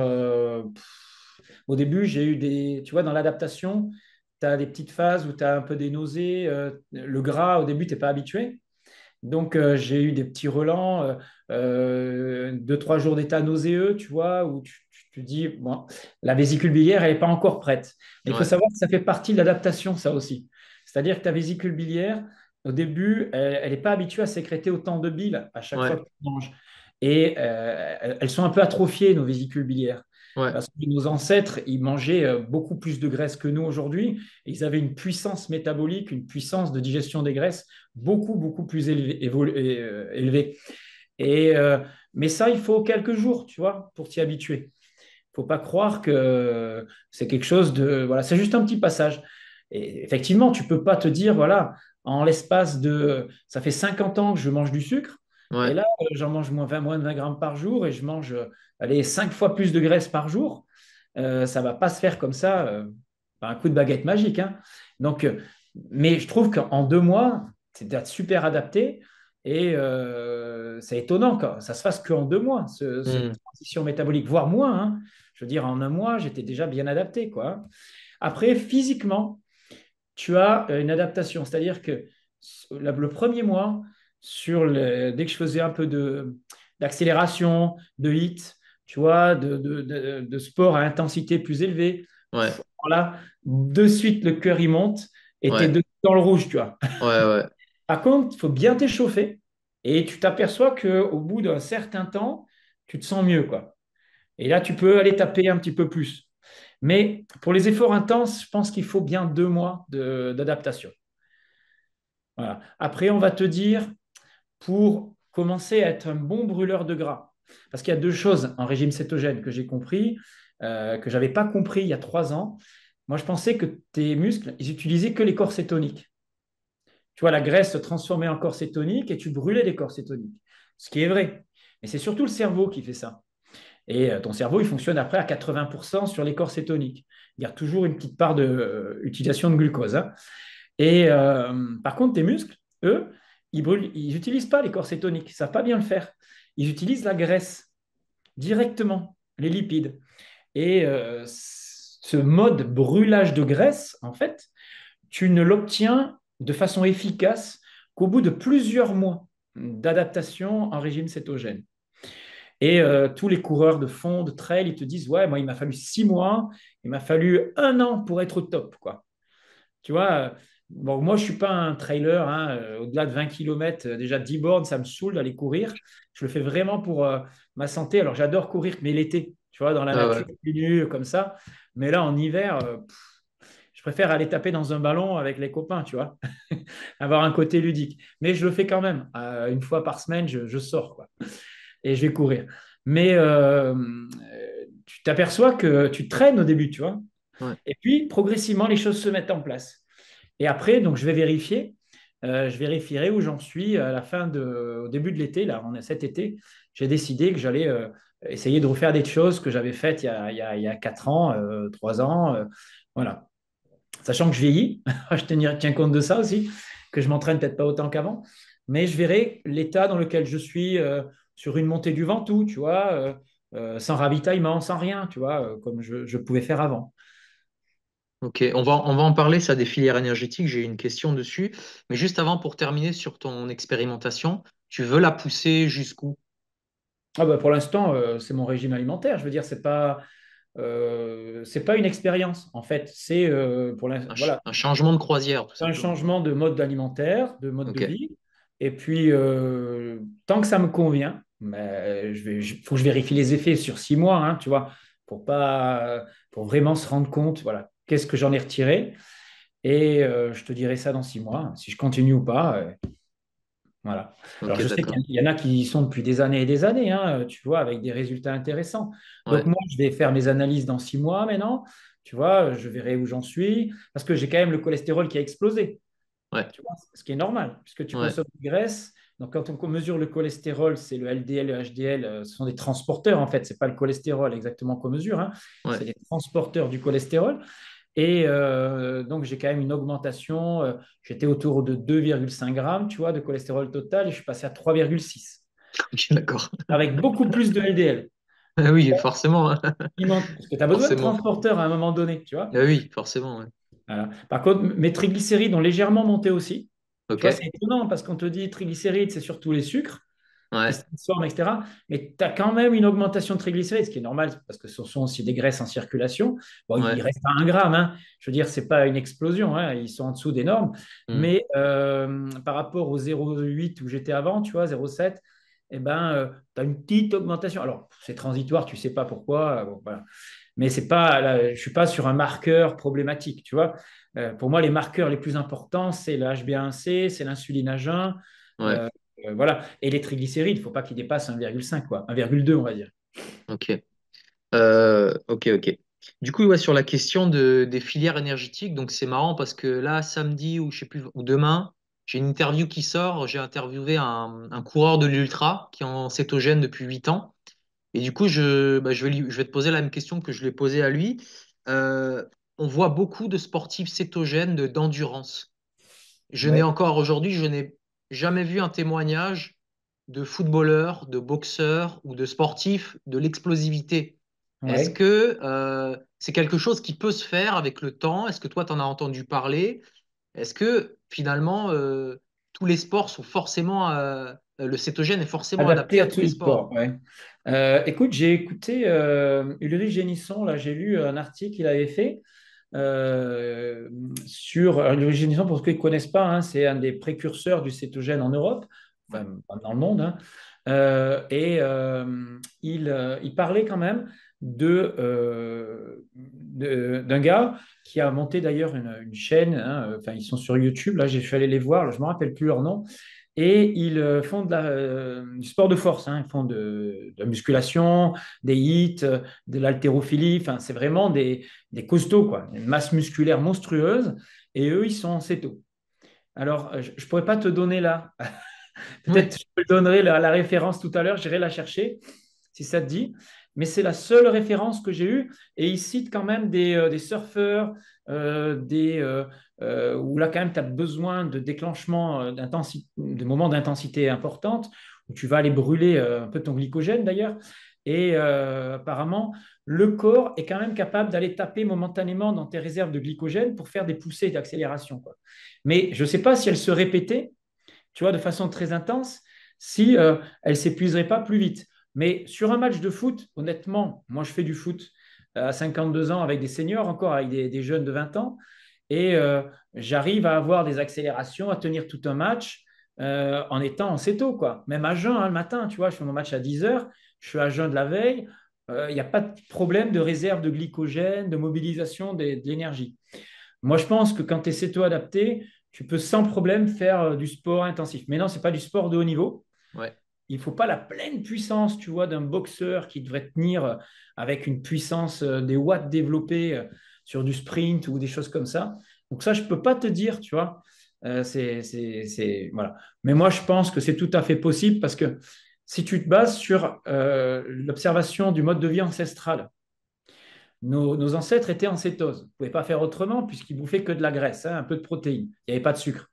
au début, j'ai eu des. Tu vois, dans l'adaptation, tu as des petites phases où tu as un peu des nausées. Le gras, au début, tu n'es pas habitué. Donc, j'ai eu des petits relents, 2, 3 jours d'état nauséeux, tu vois, où tu te dis, bon, la vésicule biliaire, elle n'est pas encore prête. Mais il faut Ouais. savoir que ça fait partie de l'adaptation, ça aussi. C'est-à-dire que ta vésicule biliaire, au début, elle n'est pas habituée à sécréter autant de bile à chaque fois Ouais. que tu manges. Et elles sont un peu atrophiées, nos vésicules biliaires. Ouais. Parce que nos ancêtres, ils mangeaient beaucoup plus de graisse que nous aujourd'hui. Et ils avaient une puissance métabolique, une puissance de digestion des graisses beaucoup, beaucoup plus élevée. Et, mais ça, il faut quelques jours, tu vois, pour t'y habituer. Il ne faut pas croire que c'est quelque chose de... Voilà, c'est juste un petit passage. Et effectivement, tu ne peux pas te dire, voilà, en l'espace de... Ça fait 50 ans que je mange du sucre, et Ouais. là, j'en mange moins de 20 grammes par jour, et je mange, allez, 5 fois plus de graisse par jour. Ça ne va pas se faire comme ça, par un coup de baguette magique, hein. Donc, mais je trouve qu'en 2 mois, c'est super adapté. Et c'est étonnant que ça se fasse qu'en 2 mois, cette Hmm. transition métabolique, voire moins, hein. Je veux dire, en un mois, j'étais déjà bien adapté, quoi. Après, physiquement, tu as une adaptation. C'est-à-dire que le premier mois, dès que je faisais un peu d'accélération, de hit, tu vois, de sport à intensité plus élevée, Ouais. voilà, de suite, le cœur, il monte et tu es Ouais. dans le rouge, tu vois. Ouais. Ouais. Par contre, il faut bien t'échauffer et tu t'aperçois qu'au bout d'un certain temps, tu te sens mieux, quoi. Et là, tu peux aller taper un petit peu plus. Mais pour les efforts intenses, je pense qu'il faut bien 2 mois d'adaptation. Voilà. Après, on va te dire, pour commencer à être un bon brûleur de gras, parce qu'il y a deux choses en régime cétogène que j'ai compris, que je n'avais pas compris il y a 3 ans. Moi, je pensais que tes muscles, ils utilisaient que les corps cétoniques. Tu vois, la graisse se transformait en corps cétonique et tu brûlais les corps cétoniques. Ce qui est vrai. Mais c'est surtout le cerveau qui fait ça. Et ton cerveau, il fonctionne après à 80% sur les corps cétoniques. Il y a toujours une petite part d'utilisation de glucose, hein. Et par contre, tes muscles, eux, ils n'utilisent pas les corps cétoniques. Ils ne savent pas bien le faire. Ils utilisent la graisse directement, les lipides. Et ce mode brûlage de graisse, en fait, tu ne l'obtiens de façon efficace qu'au bout de plusieurs mois d'adaptation en régime cétogène. Et tous les coureurs de fond, de trail, ils te disent, ouais, moi, il m'a fallu 6 mois, il m'a fallu un an pour être au top, quoi. Tu vois, bon, moi, je ne suis pas un trailer, hein, au-delà de 20 km, déjà 10 bornes, ça me saoule d'aller courir. Je le fais vraiment pour ma santé. Alors, j'adore courir, mais l'été, tu vois, dans la Ah ouais. nature, nu, comme ça. Mais là, en hiver, je préfère aller taper dans un ballon avec les copains, tu vois, avoir un côté ludique. Mais je le fais quand même. Une fois par semaine, je sors, quoi, et je vais courir. Mais tu t'aperçois que tu traînes au début, tu vois. Ouais. Et puis, progressivement, les choses se mettent en place. Et après, donc, je vais vérifier. Je vérifierai où j'en suis à la au début de l'été. Là, on est cet été. J'ai décidé que j'allais essayer de refaire des choses que j'avais faites il y a 4 ans, 3 ans. Voilà. Sachant que je vieillis, je tiens compte de ça aussi, que je m'entraîne peut-être pas autant qu'avant. Mais je verrai l'état dans lequel je suis sur une montée du Ventoux, tu vois, sans ravitaillement, sans rien, tu vois, comme je pouvais faire avant. Ok, on va en parler, ça, des filières énergétiques. J'ai une question dessus. Mais juste avant, pour terminer sur ton expérimentation, tu veux la pousser jusqu'où? Ah bah pour l'instant, c'est mon régime alimentaire. Je veux dire, c'est pas une expérience, en fait. C'est voilà, Un changement de croisière, tout un simplement. changement de mode alimentaire, de mode de Ok, vie. Et puis, tant que ça me convient, ben, faut que je vérifie les effets sur 6 mois, hein, tu vois, pour vraiment se rendre compte, voilà, qu'est-ce que j'en ai retiré. Et je te dirai ça dans 6 mois, hein, si je continue ou pas. Voilà. Alors, ok, je sais qu'il d'accord. y en a qui y sont depuis des années et des années, hein, tu vois, avec des résultats intéressants. Donc, Ouais, moi, je vais faire mes analyses dans 6 mois maintenant. Tu vois, je verrai où j'en suis, parce que j'ai quand même le cholestérol qui a explosé. ouais, Tu vois, ce qui est normal, puisque tu ouais, consommes de graisse. Donc, quand on mesure le cholestérol, c'est le LDL, le HDL, ce sont des transporteurs, en fait. Ce n'est pas le cholestérol exactement qu'on mesure, hein. ouais. C'est des transporteurs du cholestérol. Et donc, j'ai quand même une augmentation. J'étais autour de 2,5 grammes, tu vois, de cholestérol total et je suis passé à 3,6 Ok, d'accord. avec beaucoup plus de LDL. Ah oui, forcément, hein. Parce que tu as besoin de Forcément. transporteurs à un moment donné, tu vois. Ah oui, forcément, ouais. Voilà. Par contre, mes triglycérides ont légèrement monté aussi. Tu vois, c'est Ok, étonnant parce qu'on te dit triglycérides, c'est surtout les sucres qui se ouais, transforment, etc. Mais tu as quand même une augmentation de triglycérides, ce qui est normal parce que ce sont aussi des graisses en circulation. Bon, ouais. il reste à 1 gramme, hein. Je veux dire, c'est pas une explosion, hein. Ils sont en dessous des normes. Hmm. Mais par rapport au 0,8 où j'étais avant, tu vois, 0,7, eh ben, tu as une petite augmentation. Alors, c'est transitoire, tu sais pas pourquoi. Bon, voilà. Mais c'est pas, là, je suis pas sur un marqueur problématique, tu vois. Pour moi, les marqueurs les plus importants, c'est le HbA1c, c'est l'insuline à jeun. Ouais, euh, voilà. Et les triglycérides, il ne faut pas qu'ils dépassent 1,5, quoi. 1,2, on va dire. ok. Ok, ok. Du coup, ouais, sur la question des filières énergétiques, donc c'est marrant parce que là, samedi ou je sais plus, ou demain, j'ai une interview qui sort. J'ai interviewé un coureur de l'ultra qui est en cétogène depuis 8 ans. Et du coup, je vais te poser la même question que je lui ai posée à lui. Euh, on voit beaucoup de sportifs cétogènes d'endurance. Ouais, Je n'ai jamais vu un témoignage de footballeurs, de boxeurs ou de sportifs de l'explosivité. Est-ce ouais. que c'est quelque chose qui peut se faire avec le temps? Est-ce que toi, tu en as entendu parler? Est-ce que finalement, tous les sports sont forcément, le cétogène est forcément adapté Adapté à à tous tous les les sports, sports? ouais. Écoute, j'ai écouté Ulrich Génisson, là, j'ai lu un article qu'il avait fait euh, sur Ulrich Génisson, pour ceux qui ne connaissent pas, hein, c'est un des précurseurs du cétogène en Europe, Ouais, enfin dans le monde, hein. Il parlait quand même d'un gars qui a monté d'ailleurs une chaîne, hein, enfin ils sont sur YouTube, là je suis allé les voir, je ne me rappelle plus leur nom, et ils font du sport de force, hein. Ils font de la musculation, des hits, de l'haltérophilie. Enfin, c'est vraiment des costauds, quoi. Une masse musculaire monstrueuse. Et eux, ils sont en céto. Alors, je ne pourrais pas te donner là. ouais, Peut-être je te donnerai la référence tout à l'heure. J'irai la chercher si ça te dit. Mais c'est la seule référence que j'ai eue. Et il cite quand même des surfeurs, où là, quand même, tu as besoin de déclenchement de moments d'intensité importante, où tu vas aller brûler un peu ton glycogène d'ailleurs. Et apparemment, le corps est quand même capable d'aller taper momentanément dans tes réserves de glycogène pour faire des poussées d'accélération, quoi. Mais je ne sais pas si elles se répétaient, tu vois, de façon très intense, si elle ne s'épuiserait pas plus vite. Mais sur un match de foot, honnêtement, moi je fais du foot à 52 ans avec des seniors, encore avec des jeunes de 20 ans, et j'arrive à avoir des accélérations, à tenir tout un match en étant en céto, quoi. Même à jeun, hein, le matin, tu vois, je fais mon match à 10 heures, je suis à jeun de la veille, il n'y a pas de problème de réserve de glycogène, de mobilisation de l'énergie. Moi, je pense que quand tu es céto-adapté, tu peux sans problème faire du sport intensif. Mais non, ce n'est pas du sport de haut niveau. ouais. il faut pas la pleine puissance, tu vois, d'un boxeur qui devrait tenir avec une puissance des watts développés sur du sprint ou des choses comme ça. Donc ça, je peux pas te dire, tu vois. Voilà. Mais moi, je pense que c'est tout à fait possible parce que si tu te bases sur l'observation du mode de vie ancestral, nos ancêtres étaient en cétose. Ils ne pouvaient pas faire autrement puisqu'ils bouffaient que de la graisse, hein, un peu de protéines. Il n'y avait pas de sucre.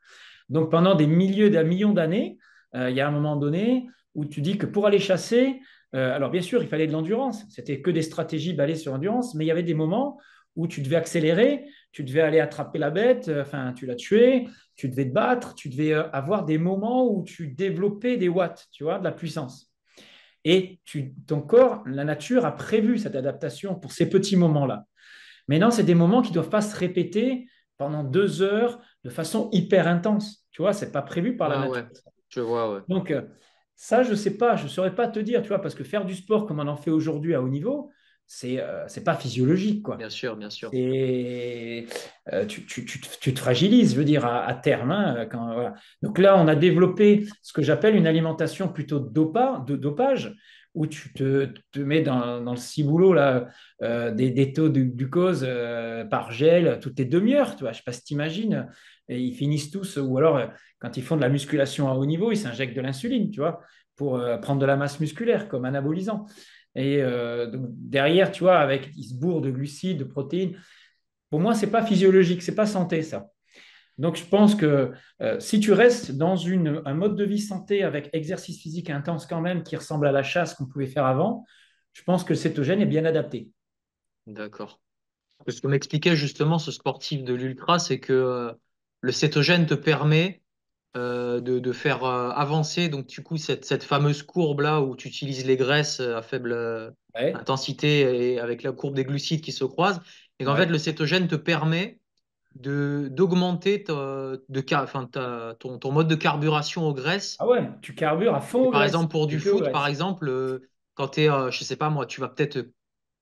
Donc pendant des milliers, des millions d'années, il y a un moment donné où tu dis que pour aller chasser, alors bien sûr, il fallait de l'endurance. C'était que des stratégies basées sur l'endurance, mais il y avait des moments où tu devais accélérer, tu devais aller attraper la bête, enfin, tu l'as tuée, tu devais te battre, tu devais avoir des moments où tu développais des watts, tu vois, de la puissance. Et ton corps, la nature a prévu cette adaptation pour ces petits moments-là. Maintenant, c'est des moments qui ne doivent pas se répéter pendant 2 heures de façon hyper intense. Tu vois, ce n'est pas prévu par la Ouais, nature. ouais, je vois, ouais. Donc, ça, je ne sais pas, je ne saurais pas te dire, tu vois, parce que faire du sport comme on en fait aujourd'hui à haut niveau, c'est pas physiologique, quoi. Bien sûr, bien sûr. Tu te fragilises, je veux dire, à terme. Hein, voilà. Donc là, on a développé ce que j'appelle une alimentation plutôt de dopage, où te mets dans le ciboulot là, des taux de glucose par gel toutes les demi-heures. Tu vois. Je ne sais pas si tu imagines. Et ils finissent tous, ou alors quand ils font de la musculation à haut niveau, ils s'injectent de l'insuline, tu vois, pour prendre de la masse musculaire comme anabolisant. Et donc derrière, tu vois, avec, ils se bourrent de glucides, de protéines. Pour moi, c'est pas physiologique, c'est pas santé, ça. Donc, je pense que si tu restes dans un mode de vie santé avec exercice physique intense quand même, qui ressemble à la chasse qu'on pouvait faire avant, je pense que le cétogène est bien adapté. D'accord. Ce que m'expliquait justement ce sportif de l'ultra, c'est que le cétogène te permet de faire avancer donc du coup cette fameuse courbe là où tu utilises les graisses à faible Ouais, intensité et avec la courbe des glucides qui se croisent et qu'en fait ouais. le cétogène te permet de d'augmenter enfin, ton mode de carburation aux graisses. Ah ouais, tu carbures à fond Et aux par graisses exemple pour du et que aux foot par graisses. exemple quand tu es je sais pas moi tu vas peut-être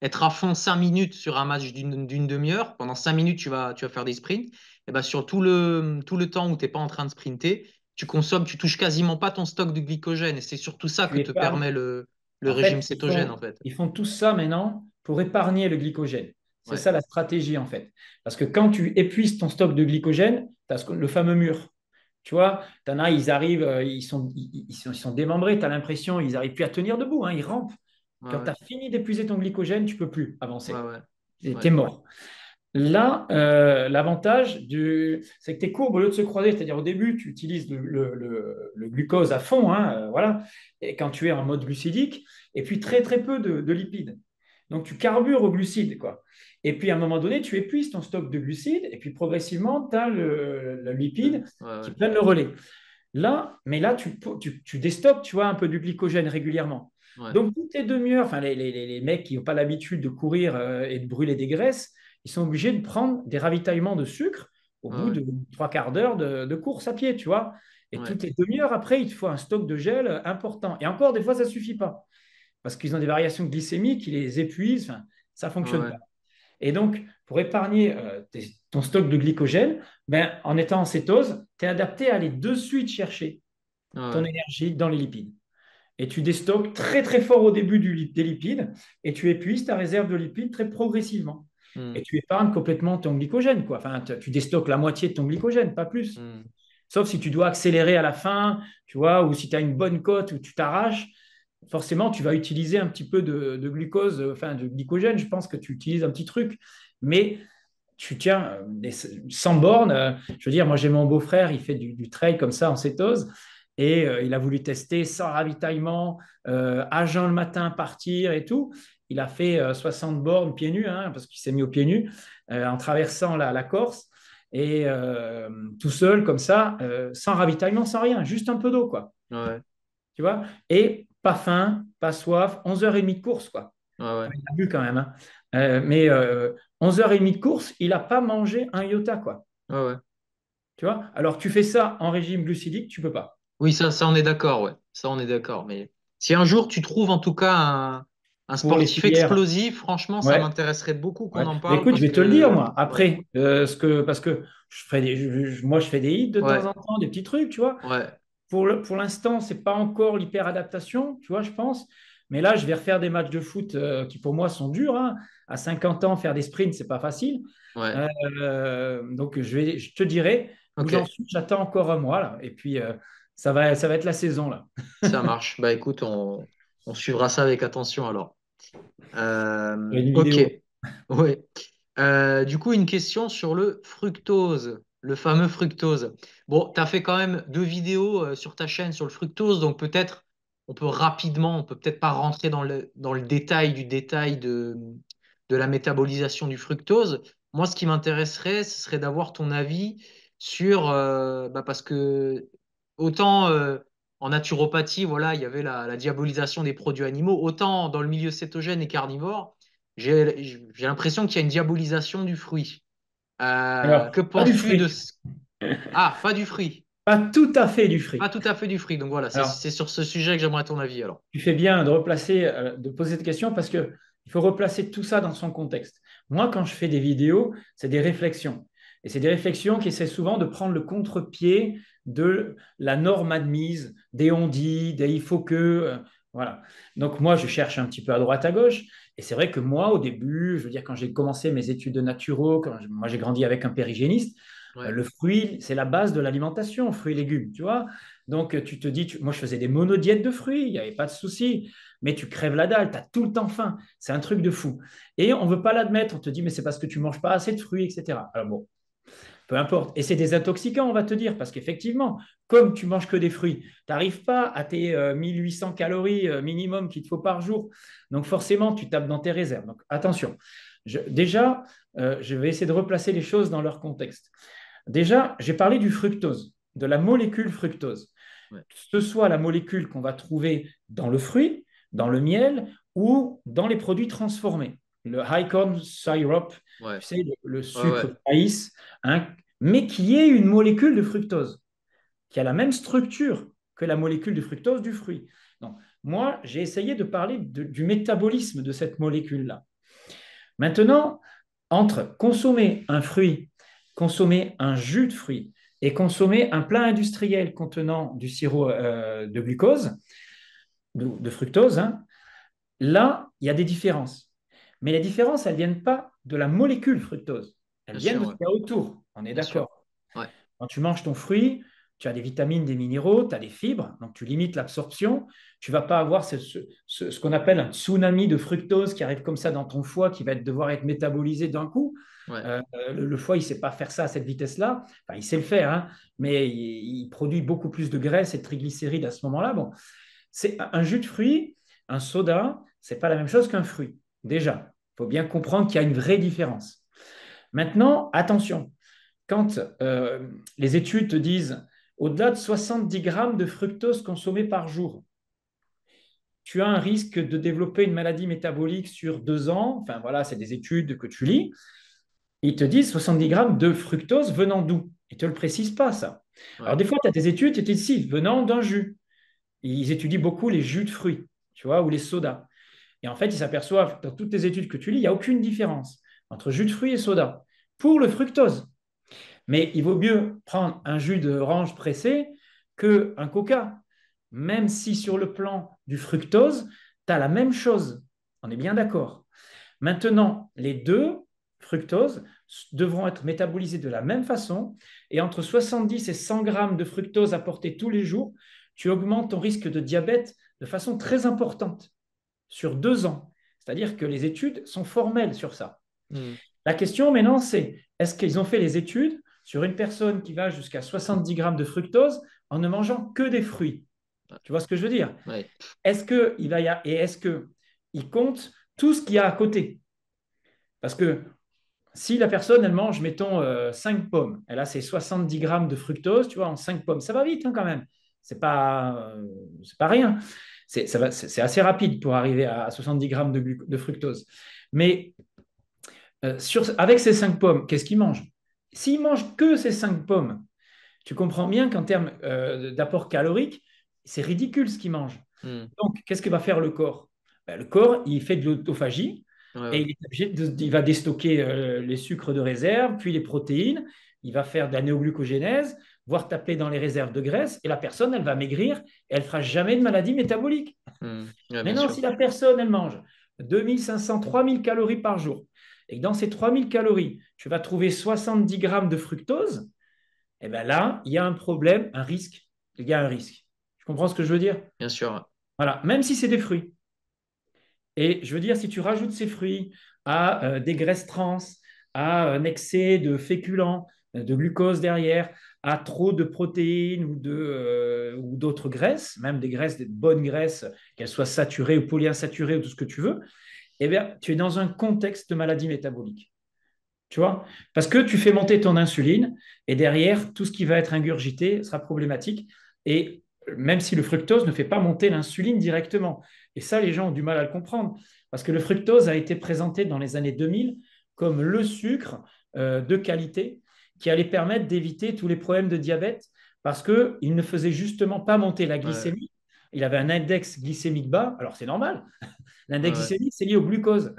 être à fond 5 minutes sur un match d'une demi-heure. Pendant 5 minutes, tu vas faire des sprints. Et ben sur tout le temps où tu n'es pas en train de sprinter, tu touches quasiment pas ton stock de glycogène. Et c'est surtout ça que Tu te épargnes. permet le En régime fait, cétogène, en fait. ils font tout ça maintenant pour épargner le glycogène. C'est Ouais, ça la stratégie, en fait. Parce que quand tu épuises ton stock de glycogène, tu as le fameux mur. Tu vois, t'en as, ils arrivent, ils sont démembrés, tu as l'impression, ils n'arrivent plus à tenir debout, hein, ils rampent. ouais, Quand tu ouais, as fini d'épuiser ton glycogène, tu ne peux plus ouais, avancer. ouais, Tu es ouais, mort. Là, l'avantage, c'est que tes courbes, au lieu de se croiser, c'est-à-dire au début, tu utilises le glucose à fond, hein, voilà, et quand tu es en mode glucidique, et puis très très peu de lipides. Donc tu carbures aux glucides, quoi. Et puis à un moment donné, tu épuises ton stock de glucides, et puis progressivement, tu as le lipide ouais, qui ouais, prennent le relais. Là, mais là, tu déstockes, tu vois, un peu du glycogène régulièrement. ouais, Donc, toutes les demi-heures, enfin, les mecs qui n'ont pas l'habitude de courir et de brûler des graisses, ils sont obligés de prendre des ravitaillements de sucre au bout ouais, de 3 quarts d'heure de course à pied, tu vois. Et ouais, toutes les demi-heures, après, il te faut un stock de gel important. Et encore, des fois, ça ne suffit pas. Parce qu'ils ont des variations glycémiques qui les épuisent. Enfin, ça ne ouais, fonctionne ouais, pas. Et donc, pour épargner ton stock de glycogène, ben, en étant en cétose, tu es adapté à aller de suite chercher ton ouais, énergie dans les lipides. Et tu déstockes très très fort au début des lipides et tu épuises ta réserve de lipides très progressivement. Et hmm, tu épargnes complètement ton glycogène, quoi. Enfin, tu déstockes la moitié de ton glycogène, pas plus. hmm, Sauf si tu dois accélérer à la fin, tu vois, ou si tu as une bonne cote où tu t'arraches, forcément, tu vas utiliser un petit peu de glucose, enfin de glycogène. Je pense que tu utilises un petit truc. Mais tu tiens sans borne. Je veux dire, moi j'ai mon beau-frère, il fait du trail comme ça en cétose. Et il a voulu tester sans ravitaillement, à jeun le matin, partir et tout. Il a fait 60 bornes pieds nus, hein, parce qu'il s'est mis aux pieds nus, en traversant la Corse. Et tout seul, comme ça, sans ravitaillement, sans rien, juste un peu d'eau, quoi. ouais, Tu vois? Et pas faim, pas soif, 11h30 de course, quoi. ouais, ouais, Enfin, il a bu quand même, hein. Mais 11h30 de course, il n'a pas mangé un iota, quoi. ouais, ouais. Tu vois? Alors, tu fais ça en régime glucidique, tu peux pas. Oui, ça, on est d'accord, ouais. Ça, on est d'accord. Mais si un jour tu trouves en tout cas un Pour les sportif filières, explosif, franchement, ça ouais. m'intéresserait beaucoup qu'on Ouais. en Mais parle écoute, je parce vais te le dire, que, moi, ouais, après, parce que je fais moi, je fais des hits de temps ouais, en temps, des petits trucs, tu vois. ouais, pour l'instant, ce n'est pas encore l'hyper-adaptation, tu vois, je pense. Mais là, je vais refaire des matchs de foot qui, pour moi, sont durs, hein. À 50 ans, faire des sprints, ce n'est pas facile. Ouais. Donc, je te dirai où Ok, j'en suis. J'attends encore un mois, là. Et puis, ça va être la saison, là. ça marche. Bah écoute, on suivra ça avec attention alors. Une Ok, vidéo. ouais. Du coup, une question sur le fructose, le fameux fructose. Bon, tu as fait quand même 2 vidéos sur ta chaîne sur le fructose, donc peut-être on peut peut-être pas rentrer dans le détail de la métabolisation du fructose. Moi, ce qui m'intéresserait, ce serait d'avoir ton avis sur, parce que autant en naturopathie, voilà, il y avait la diabolisation des produits animaux, autant dans le milieu cétogène et carnivore. J'ai l'impression qu'il y a une diabolisation du fruit. Alors, Que pas du penses-tu de... fruit. Ah, pas du fruit. Pas tout à fait du Pas fruit. tout à fait du fruit. Donc voilà, Alors, c'est sur ce sujet que j'aimerais ton avis alors. tu fais bien de replacer, de poser cette question parce que il faut replacer tout ça dans son contexte. Moi, quand je fais des vidéos, c'est des réflexions. Et c'est des réflexions qui essaient souvent de prendre le contre-pied de la norme admise, des on-dit, des il faut que. Voilà. Donc, moi, je cherche un petit peu à droite, à gauche. Et c'est vrai que moi, au début, je veux dire, quand j'ai commencé mes études de naturo, moi, j'ai grandi avec un pérhygiéniste, Ouais. le fruit, c'est la base de l'alimentation, fruits et légumes, tu vois. Donc, tu te dis, moi, je faisais des monodiètes de fruits, il n'y avait pas de souci, mais tu crèves la dalle, tu as tout le temps faim. C'est un truc de fou. Et on ne veut pas l'admettre. On te dit, mais c'est parce que tu ne manges pas assez de fruits, etc. Alors bon, peu importe. Et c'est des intoxicants, on va te dire, parce qu'effectivement, comme tu manges que des fruits, tu n'arrives pas à tes 1800 calories minimum qu'il te faut par jour. Donc, forcément, tu tapes dans tes réserves. Donc, attention. Déjà, je vais essayer de replacer les choses dans leur contexte. Déjà, j'ai parlé du fructose, de la molécule fructose, Ouais. ce soit la molécule qu'on va trouver dans le fruit, dans le miel ou dans les produits transformés. Le high corn syrup, Ouais. tu sais, le Ouais. sucre Ouais. de maïs, hein, mais qui est une molécule de fructose, qui a la même structure que la molécule de fructose du fruit. Donc, moi, j'ai essayé de parler du métabolisme de cette molécule-là. Maintenant, entre consommer un fruit, consommer un jus de fruit et consommer un plat industriel contenant du sirop de glucose, de fructose, hein, là, il y a des différences. Mais les différences, elles ne viennent pas de la molécule fructose. Elles Bien viennent sûr, de ce ouais. qu'il y a autour. On est Bien sûr. d'accord. Ouais. Quand tu manges ton fruit, tu as des vitamines, des minéraux, tu as des fibres, donc tu limites l'absorption. Tu ne vas pas avoir ce qu'on appelle un tsunami de fructose qui arrive comme ça dans ton foie, qui va devoir être métabolisé d'un coup. Ouais. Le foie, il ne sait pas faire ça à cette vitesse-là. Enfin, il sait le faire, hein, mais il produit beaucoup plus de graisse et de triglycérides à ce moment-là. Bon, c'est un jus de fruit, un soda, c'est pas la même chose qu'un fruit. Déjà, il faut bien comprendre qu'il y a une vraie différence. Maintenant, attention, quand les études te disent au-delà de 70 grammes de fructose consommés par jour, tu as un risque de développer une maladie métabolique sur 2 ans. Enfin voilà, c'est des études que tu lis. Ils te disent 70 grammes de fructose venant d'où? Ils ne te le précisent pas, ça. Alors Ouais. des fois, tu as des études qui te disent si, venant d'un jus. Ils étudient beaucoup les jus de fruits, tu vois, ou les sodas. Et en fait, ils s'aperçoivent, dans toutes les études que tu lis, il n'y a aucune différence entre jus de fruits et soda pour le fructose. Mais il vaut mieux prendre un jus d'orange pressé qu'un coca, même si sur le plan du fructose, tu as la même chose. On est bien d'accord. Maintenant, les deux, fructose, devront être métabolisés de la même façon. Et entre 70 et 100 grammes de fructose apportés tous les jours, tu augmentes ton risque de diabète de façon très importante sur 2 ans. C'est-à-dire que les études sont formelles sur ça. Hmm. La question maintenant, c'est est-ce qu'ils ont fait les études sur une personne qui va jusqu'à 70 grammes de fructose en ne mangeant que des fruits? Tu vois ce que je veux dire? Ouais. Est-ce qu'il va y a, et est-ce qu'il compte tout ce qu'il y a à côté? Parce que si la personne, elle mange, mettons, 5 pommes, elle a ses 70 grammes de fructose, tu vois, en 5 pommes, ça va vite hein, quand même. C'est pas rien. C'est assez rapide pour arriver à 70 grammes de fructose. Mais avec ces 5 pommes, qu'est-ce qu'il mange? S'il mange que ces 5 pommes, tu comprends bien qu'en termes d'apport calorique, c'est ridicule ce qu'il mange. Hmm. Donc, qu'est-ce que va faire le corps? Ben, le corps, il fait de l'autophagie Ouais, et ouais. il va déstocker les sucres de réserve, puis les protéines. Il va faire de la néoglucogénèse voire taper dans les réserves de graisse, et la personne, elle va maigrir et elle ne fera jamais de maladie métabolique. Ouais, Mais bien non, sûr. si la personne, elle mange 2500, 3000 calories par jour, et que dans ces 3000 calories, tu vas trouver 70 grammes de fructose, eh bien là, il y a un problème, un risque. Il y a un risque. Tu comprends ce que je veux dire? Bien sûr. Voilà, même si c'est des fruits. Et je veux dire, si tu rajoutes ces fruits à des graisses trans, à un excès de féculents, de glucose derrière, à trop de protéines ou d'autres graisses, même des graisses, des bonnes graisses, qu'elles soient saturées ou polyinsaturées ou tout ce que tu veux, eh bien, tu es dans un contexte de maladie métabolique. Tu vois? Parce que tu fais monter ton insuline et derrière, tout ce qui va être ingurgité sera problématique. Et même si le fructose ne fait pas monter l'insuline directement. Et ça, les gens ont du mal à le comprendre. Parce que le fructose a été présenté dans les années 2000 comme le sucre de qualité qui allait permettre d'éviter tous les problèmes de diabète parce qu'il ne faisait justement pas monter la Ouais, glycémie. Il avait un index glycémique bas. Alors c'est normal. L'index ouais, glycémique, c'est lié au glucose.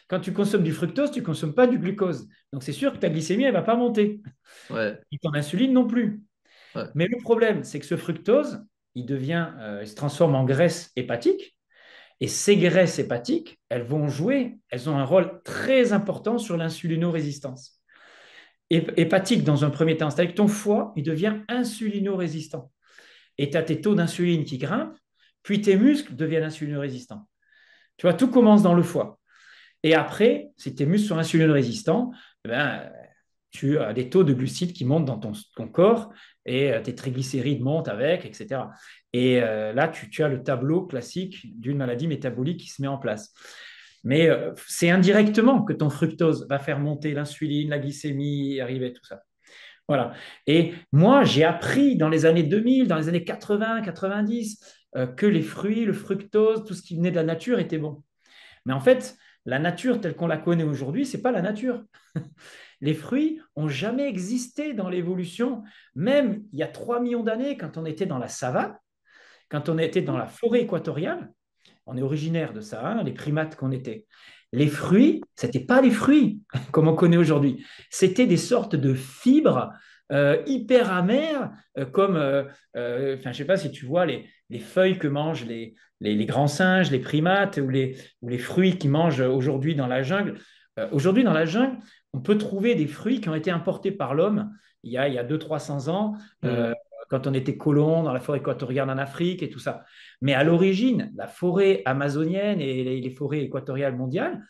Quand tu consommes du fructose, tu ne consommes pas du glucose. Donc, c'est sûr que ta glycémie, elle ne va pas monter. ouais, Et ton insuline non plus. ouais, Mais le problème, c'est que ce fructose, il se transforme en graisse hépatique. Et ces graisses hépatiques, elles ont un rôle très important sur l'insulinorésistance. Hépatique, dans un premier temps, c'est-à-dire que ton foie, il devient insulinorésistant. Et tu as tes taux d'insuline qui grimpent, puis tes muscles deviennent insulinorésistants. Tu vois, tout commence dans le foie. Et après, si tes muscles sont insuline résistants, eh ben, tu as des taux de glucides qui montent dans ton corps et tes triglycérides montent avec, etc. Et là, tu as le tableau classique d'une maladie métabolique qui se met en place. Mais c'est indirectement que ton fructose va faire monter l'insuline, la glycémie, arriver tout ça. Voilà. Et moi, j'ai appris dans les années 2000, dans les années 80, 90, que les fruits, le fructose, tout ce qui venait de la nature était bon. Mais en fait, la nature telle qu'on la connaît aujourd'hui, ce n'est pas la nature. Les fruits n'ont jamais existé dans l'évolution, même il y a 3 millions d'années, quand on était dans la savane, quand on était dans la forêt équatoriale, on est originaire de ça, hein, les primates qu'on était. Les fruits, ce n'étaient pas les fruits comme on connaît aujourd'hui. C'était des sortes de fibres hyper amères, je ne sais pas si tu vois les feuilles que mangent les grands singes, les primates ou les fruits qu'ils mangent aujourd'hui dans la jungle. Aujourd'hui, dans la jungle, on peut trouver des fruits qui ont été importés par l'homme il y a 200-300 ans, hmm, quand on était colon dans la forêt équatoriale en Afrique et tout ça. Mais à l'origine, la forêt amazonienne et les forêts équatoriales mondiales,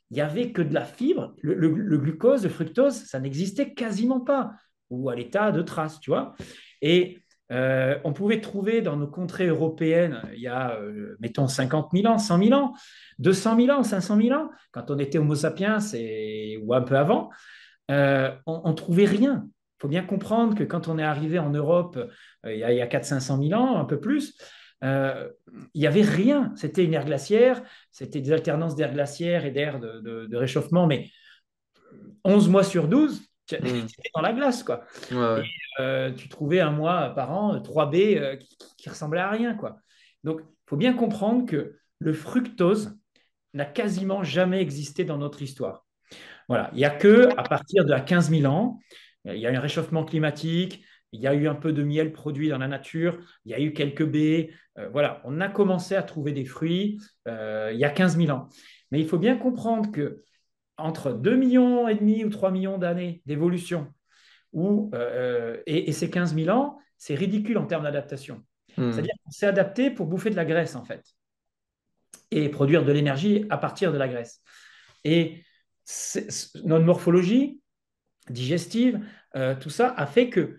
il n'y avait que de la fibre. Le glucose, le fructose, ça n'existait quasiment pas, ou à l'état de trace, tu vois. Et on pouvait trouver dans nos contrées européennes, il y a, mettons, 50 000 ans, 100 000 ans, 200 000 ans, 500 000 ans, quand on était Homo sapiens ou un peu avant, on ne trouvait rien. Il faut bien comprendre que quand on est arrivé en Europe il y a 400-500 000 ans, un peu plus, euh, il n'y avait rien. C'était une ère glaciaire, c'était des alternances d'air glaciaire et d'air de réchauffement, mais 11 mois sur 12, tu hmm, étais dans la glace, quoi. ouais, Et ouais, tu trouvais un mois par an 3B qui ressemblaient à rien, quoi. Donc, il faut bien comprendre que le fructose n'a quasiment jamais existé dans notre histoire. Voilà. Il n'y a que à partir de 15 000 ans, il y a eu un réchauffement climatique, il y a eu un peu de miel produit dans la nature, il y a eu quelques baies. Voilà, on a commencé à trouver des fruits il y a 15 000 ans. Mais il faut bien comprendre que entre 2 millions et demi ou 3 millions d'années d'évolution et ces 15 000 ans, c'est ridicule en termes d'adaptation. hmm, C'est-à-dire qu'on s'est adapté pour bouffer de la graisse, en fait, et produire de l'énergie à partir de la graisse. Et notre morphologie digestive, tout ça a fait que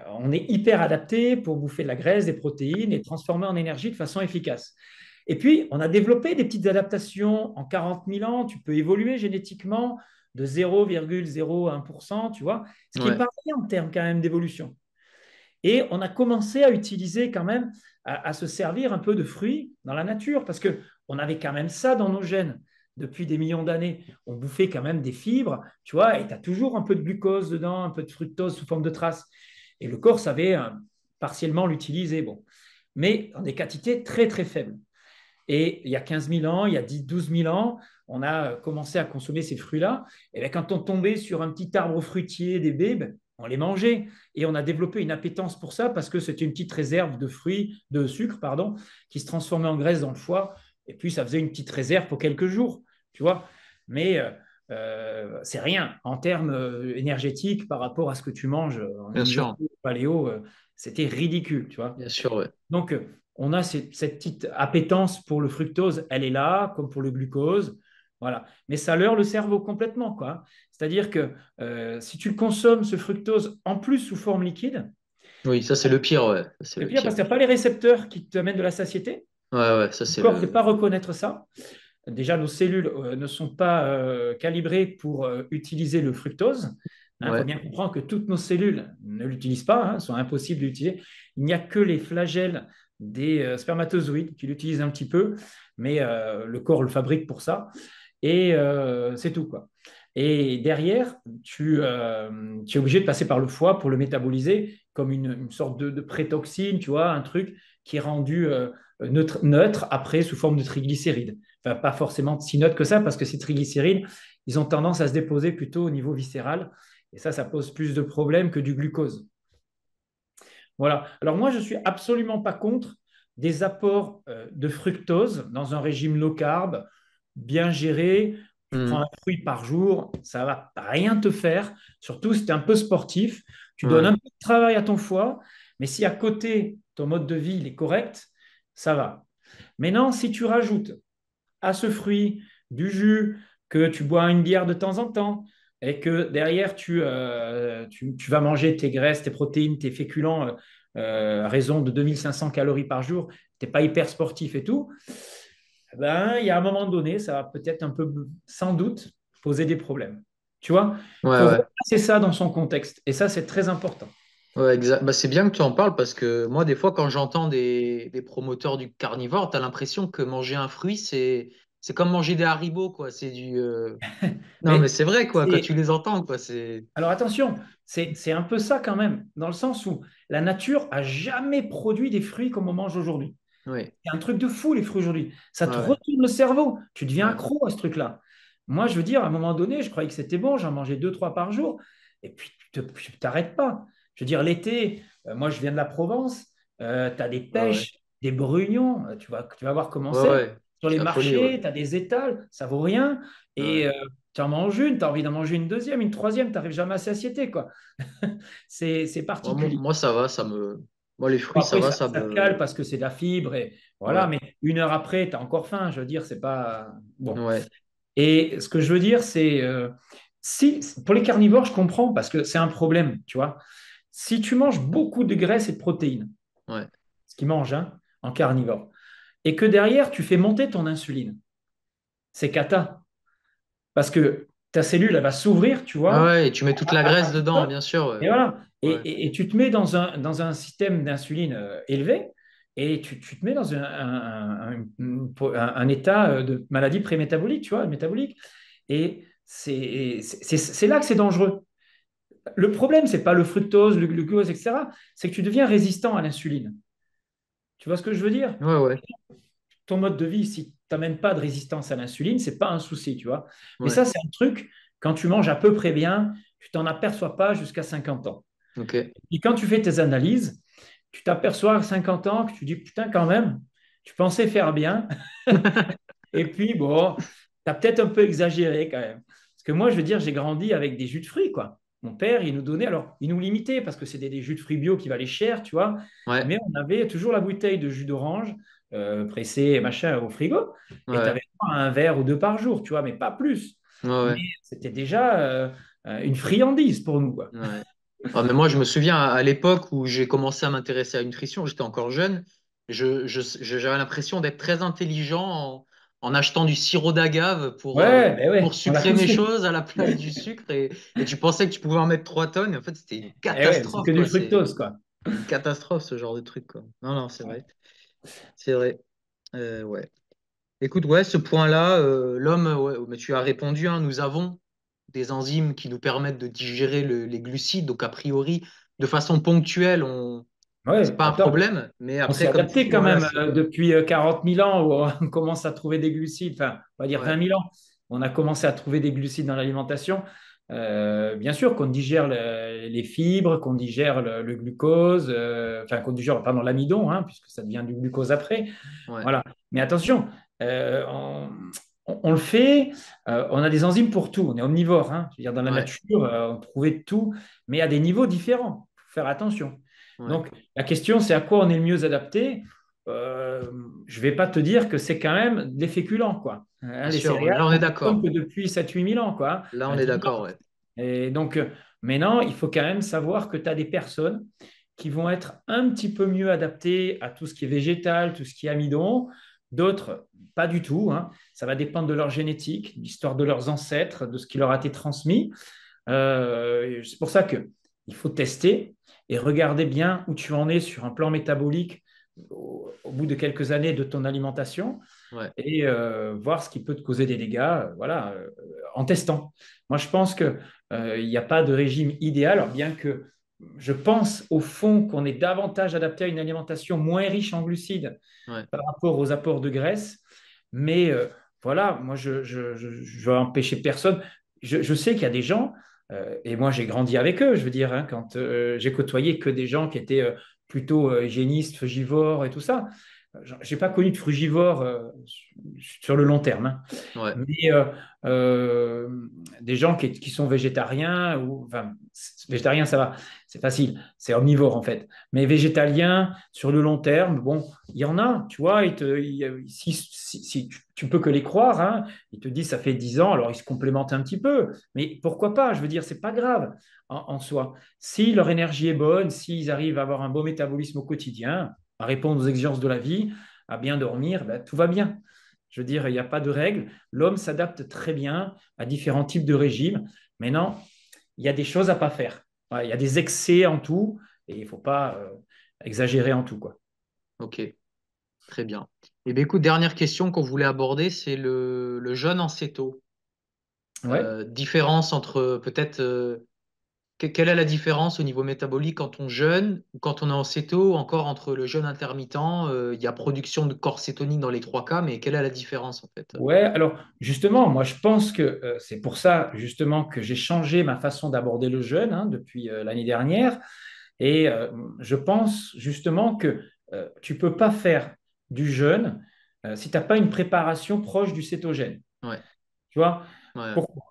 on est hyper adapté pour bouffer de la graisse, des protéines et transformer en énergie de façon efficace. Et puis, on a développé des petites adaptations en 40 000 ans. Tu peux évoluer génétiquement de 0,01%, tu vois, ce qui est ouais, pas rien en termes quand même d'évolution. Et on a commencé à utiliser quand même, à se servir un peu de fruits dans la nature, parce qu'on avait quand même ça dans nos gènes depuis des millions d'années. On bouffait quand même des fibres, tu vois, et tu as toujours un peu de glucose dedans, un peu de fructose sous forme de traces. Et le corps savait partiellement l'utiliser, bon. Mais en des quantités très, très faibles. Et il y a 15 000 ans, il y a 10, 12 000 ans, on a commencé à consommer ces fruits-là. Et bien, quand on tombait sur un petit arbre fruitier, des baies, on les mangeait. Et on a développé une appétence pour ça parce que c'était une petite réserve de fruits, de sucre, pardon, qui se transformait en graisse dans le foie. Et puis, ça faisait une petite réserve pour quelques jours, tu vois. Mais c'est rien en termes énergétiques par rapport à ce que tu manges en Bien niveau sûr, paléo. C'était ridicule, tu vois. bien sûr, ouais. Donc, on a cette petite appétence pour le fructose, elle est là, comme pour le glucose. Voilà. Mais ça leurre le cerveau complètement, quoi. C'est-à-dire que si tu le consommes, ce fructose, en plus sous forme liquide, Oui, ça c'est le pire, ouais. Ça, c'est c'est le pire pire. parce qu'il n'y a pas les récepteurs qui te amènent de la satiété. Ouais, ouais, ça Le c'est corps ne sait le. pas reconnaître ça. Déjà, nos cellules ne sont pas calibrées pour utiliser le fructose. Il faut Ouais, bien comprendre que toutes nos cellules ne l'utilisent pas, sont impossibles d'utiliser. Il n'y a que les flagelles des spermatozoïdes qui l'utilisent un petit peu, mais le corps le fabrique pour ça. Et c'est tout, quoi. Et derrière, tu es obligé de passer par le foie pour le métaboliser comme une sorte de prétoxine, tu vois, un truc qui est rendu neutre après sous forme de triglycérides. Enfin, pas forcément si neutre que ça, parce que ces triglycérides, ils ont tendance à se déposer plutôt au niveau viscéral. Et ça pose plus de problèmes que du glucose. Voilà. Alors moi, je ne suis absolument pas contre des apports de fructose dans un régime low carb, bien géré. Tu prends un hmm, fruit par jour, ça ne va rien te faire. Surtout si tu es un peu sportif, tu donnes un ouais, peu de travail à ton foie, mais si à côté, ton mode de vie il est correct, ça va. Maintenant, si tu rajoutes à ce fruit du jus, que tu bois une bière de temps en temps, et que derrière, tu vas manger tes graisses, tes protéines, tes féculents à raison de 2500 calories par jour, tu n'es pas hyper sportif et tout, eh ben, il y a un moment donné, ça va peut-être un peu, sans doute, poser des problèmes. Tu vois, il ouais, faut ouais. replacer ça dans son contexte. Et ça, c'est très important. Ouais, exact. Bah, c'est bien que tu en parles parce que moi, des fois, quand j'entends des promoteurs du carnivore, tu as l'impression que manger un fruit, c'est comme manger des Haribo, quoi. C'est du. Non, mais Mais c'est vrai, quoi. Quand tu c'est, les entends, quoi, c'est. alors attention, c'est un peu ça quand même, dans le sens où la nature a jamais produit des fruits comme on mange aujourd'hui. Ouais, C'est un truc de fou, les fruits aujourd'hui. Ça ouais, te ouais, retourne le cerveau. Tu deviens ouais. accro à ce truc-là. Moi, je veux dire, à un moment donné, je croyais que c'était bon. J'en mangeais deux, trois par jour. Et puis, tu t'arrêtes pas. Je veux dire, l'été, moi, je viens de la Provence. Tu as des Ouais, ouais, pêches, des brugnons. Tu vas voir comment ouais, c'est. ouais. Sur les C'est la folie, ouais. marchés, tu as des étals. Ça vaut rien. Et Ouais. tu en manges une, tu as envie d'en manger une deuxième, une troisième. Tu n'arrives jamais à satiété, quoi. C'est Moi, particulier. moi, ça va, ça me. Moi, les Bon, fruits, ça après, va, ça te cale parce que c'est de la fibre et voilà, Ouais, mais une heure après, tu as encore faim. Je veux dire, c'est pas bon. ouais, Et ce que je veux dire, c'est si pour les carnivores, je comprends parce que c'est un problème, tu vois. Si tu manges beaucoup de graisse et de protéines, ouais. ce qu'ils mangent en carnivore, et que derrière, tu fais monter ton insuline, c'est cata. Parce que ta cellule, elle va s'ouvrir, tu Ah vois, ouais, et tu mets toute la graisse à tout dedans, ça. bien sûr, ouais. Et voilà. Et, Ouais, et tu te mets dans un système d'insuline élevé et tu te mets dans un état de maladie prémétabolique, tu vois, métabolique. Et c'est là que c'est dangereux. Le problème, c'est pas le fructose, le glucose, etc. C'est que tu deviens résistant à l'insuline. Tu vois ce que je veux dire? ouais, ouais, Ton mode de vie, si tu n'amènes pas de résistance à l'insuline, c'est pas un souci, tu vois. Mais ouais. ça, c'est un truc, quand tu manges à peu près bien, tu t'en aperçois pas jusqu'à 50 ans. Ok. Et quand tu fais tes analyses, tu t'aperçois à 50 ans que tu dis, putain, quand même, tu pensais faire bien. Et puis, bon, tu as peut-être un peu exagéré quand même. Parce que moi, je veux dire, j'ai grandi avec des jus de fruits, quoi. Mon père, il nous donnait, alors, il nous limitait parce que c'était des jus de fruits bio qui valaient cher, tu vois. Ouais, Mais on avait toujours la bouteille de jus d'orange pressé, machin, au frigo. Et tu ouais, avais un verre ou deux par jour, tu vois, mais pas plus. ouais, Mais ouais. c'était déjà une friandise pour nous, quoi. Ouais. Ah, mais moi, je me souviens à l'époque où j'ai commencé à m'intéresser à la nutrition, j'étais encore jeune, j'avais l'impression d'être très intelligent en achetant du sirop d'agave Ouais, ben pour ouais, on l'a sucrer tous mes fait. choses à la place du sucre et tu pensais que tu pouvais en mettre 3 tonnes et en fait, c'était une Eh ouais, c'est catastrophe, que du quoi. C'est fructose, quoi. une catastrophe, ce genre de truc, quoi. Non, non, c'est vrai. C'est vrai. Ouais. Écoute, ouais, ce point-là, l'homme, ouais, mais tu as répondu, hein, nous avons des enzymes qui nous permettent de digérer les glucides. Donc, a priori, de façon ponctuelle, c'est Ouais, pas un attends. problème. Mais On s'est après, comme tu adapté dis, quand voilà, même c'est. depuis 40 000 ans où on commence à trouver des glucides, enfin, on va dire Ouais, 20 000 ans. On a commencé à trouver des glucides dans l'alimentation. Bien sûr qu'on digère les fibres, qu'on digère le glucose, enfin qu'on digère, pardon, l'amidon, hein, puisque ça devient du glucose après. Ouais, Voilà. Mais attention, on le fait, on a des enzymes pour tout, on est omnivore, hein. Je veux dire, dans la ouais, nature, on trouvait tout, mais à des niveaux différents. Il faut faire attention. ouais. Donc, la question, c'est à quoi on est le mieux adapté. Euh, je ne vais pas te dire que c'est quand même des féculents, quoi. Bien Hein, les sûr, céréales, là on est on ne consomme d'accord. que depuis 7 000 8 000 ans, quoi, Là on hein, est 10 000 d'accord, ans. ouais. Et donc, maintenant, il faut quand même savoir que tu as des personnes qui vont être un petit peu mieux adaptées à tout ce qui est végétal, tout ce qui est amidon, d'autres pas du tout, hein. Ça va dépendre de leur génétique, de l'histoire de leurs ancêtres, de ce qui leur a été transmis. C'est pour ça qu'il faut tester et regarder bien où tu en es sur un plan métabolique au bout de quelques années de ton alimentation Ouais, et voir ce qui peut te causer des dégâts, voilà, en testant. Moi, je pense qu'il n'y a pas de régime idéal, alors bien que je pense au fond qu'on est davantage adapté à une alimentation moins riche en glucides ouais, par rapport aux apports de graisse. Mais voilà, moi, je veux empêcher personne. Je sais qu'il y a des gens, et moi, j'ai grandi avec eux, je veux dire, hein, quand j'ai côtoyé que des gens qui étaient plutôt hygiénistes, frugivores et tout ça. Je n'ai pas connu de frugivores sur le long terme, hein. ouais. Mais euh, des gens qui sont végétariens, ou enfin, végétarien, ça va, c'est facile, c'est omnivore en fait. Mais végétalien, sur le long terme, bon, il y en a, tu vois, si tu peux que les croire, hein, ils te disent ça fait 10 ans, alors ils se complémentent un petit peu, mais pourquoi pas? Je veux dire, c'est pas grave en soi. Si leur énergie est bonne, s'ils arrivent à avoir un beau métabolisme au quotidien, à répondre aux exigences de la vie, à bien dormir, ben, tout va bien. Je veux dire, il n'y a pas de règle. L'homme s'adapte très bien à différents types de régimes. Maintenant, il y a des choses à pas faire. Voilà, il y a des excès en tout et il ne faut pas exagérer en tout, quoi. Ok, très bien. Et bien écoute, dernière question qu'on voulait aborder, c'est le jeûne en céto. Ouais. Différence entre peut-être quelle est la différence au niveau métabolique quand on jeûne ou quand on est en céto, ou encore entre le jeûne intermittent, il y a production de corps cétonique dans les trois cas, mais quelle est la différence en fait? Ouais, alors justement, moi je pense que c'est pour ça justement que j'ai changé ma façon d'aborder le jeûne, hein, depuis l'année dernière. Et je pense justement que tu ne peux pas faire du jeûne si tu n'as pas une préparation proche du cétogène. Ouais, Tu vois? ouais, Pourquoi?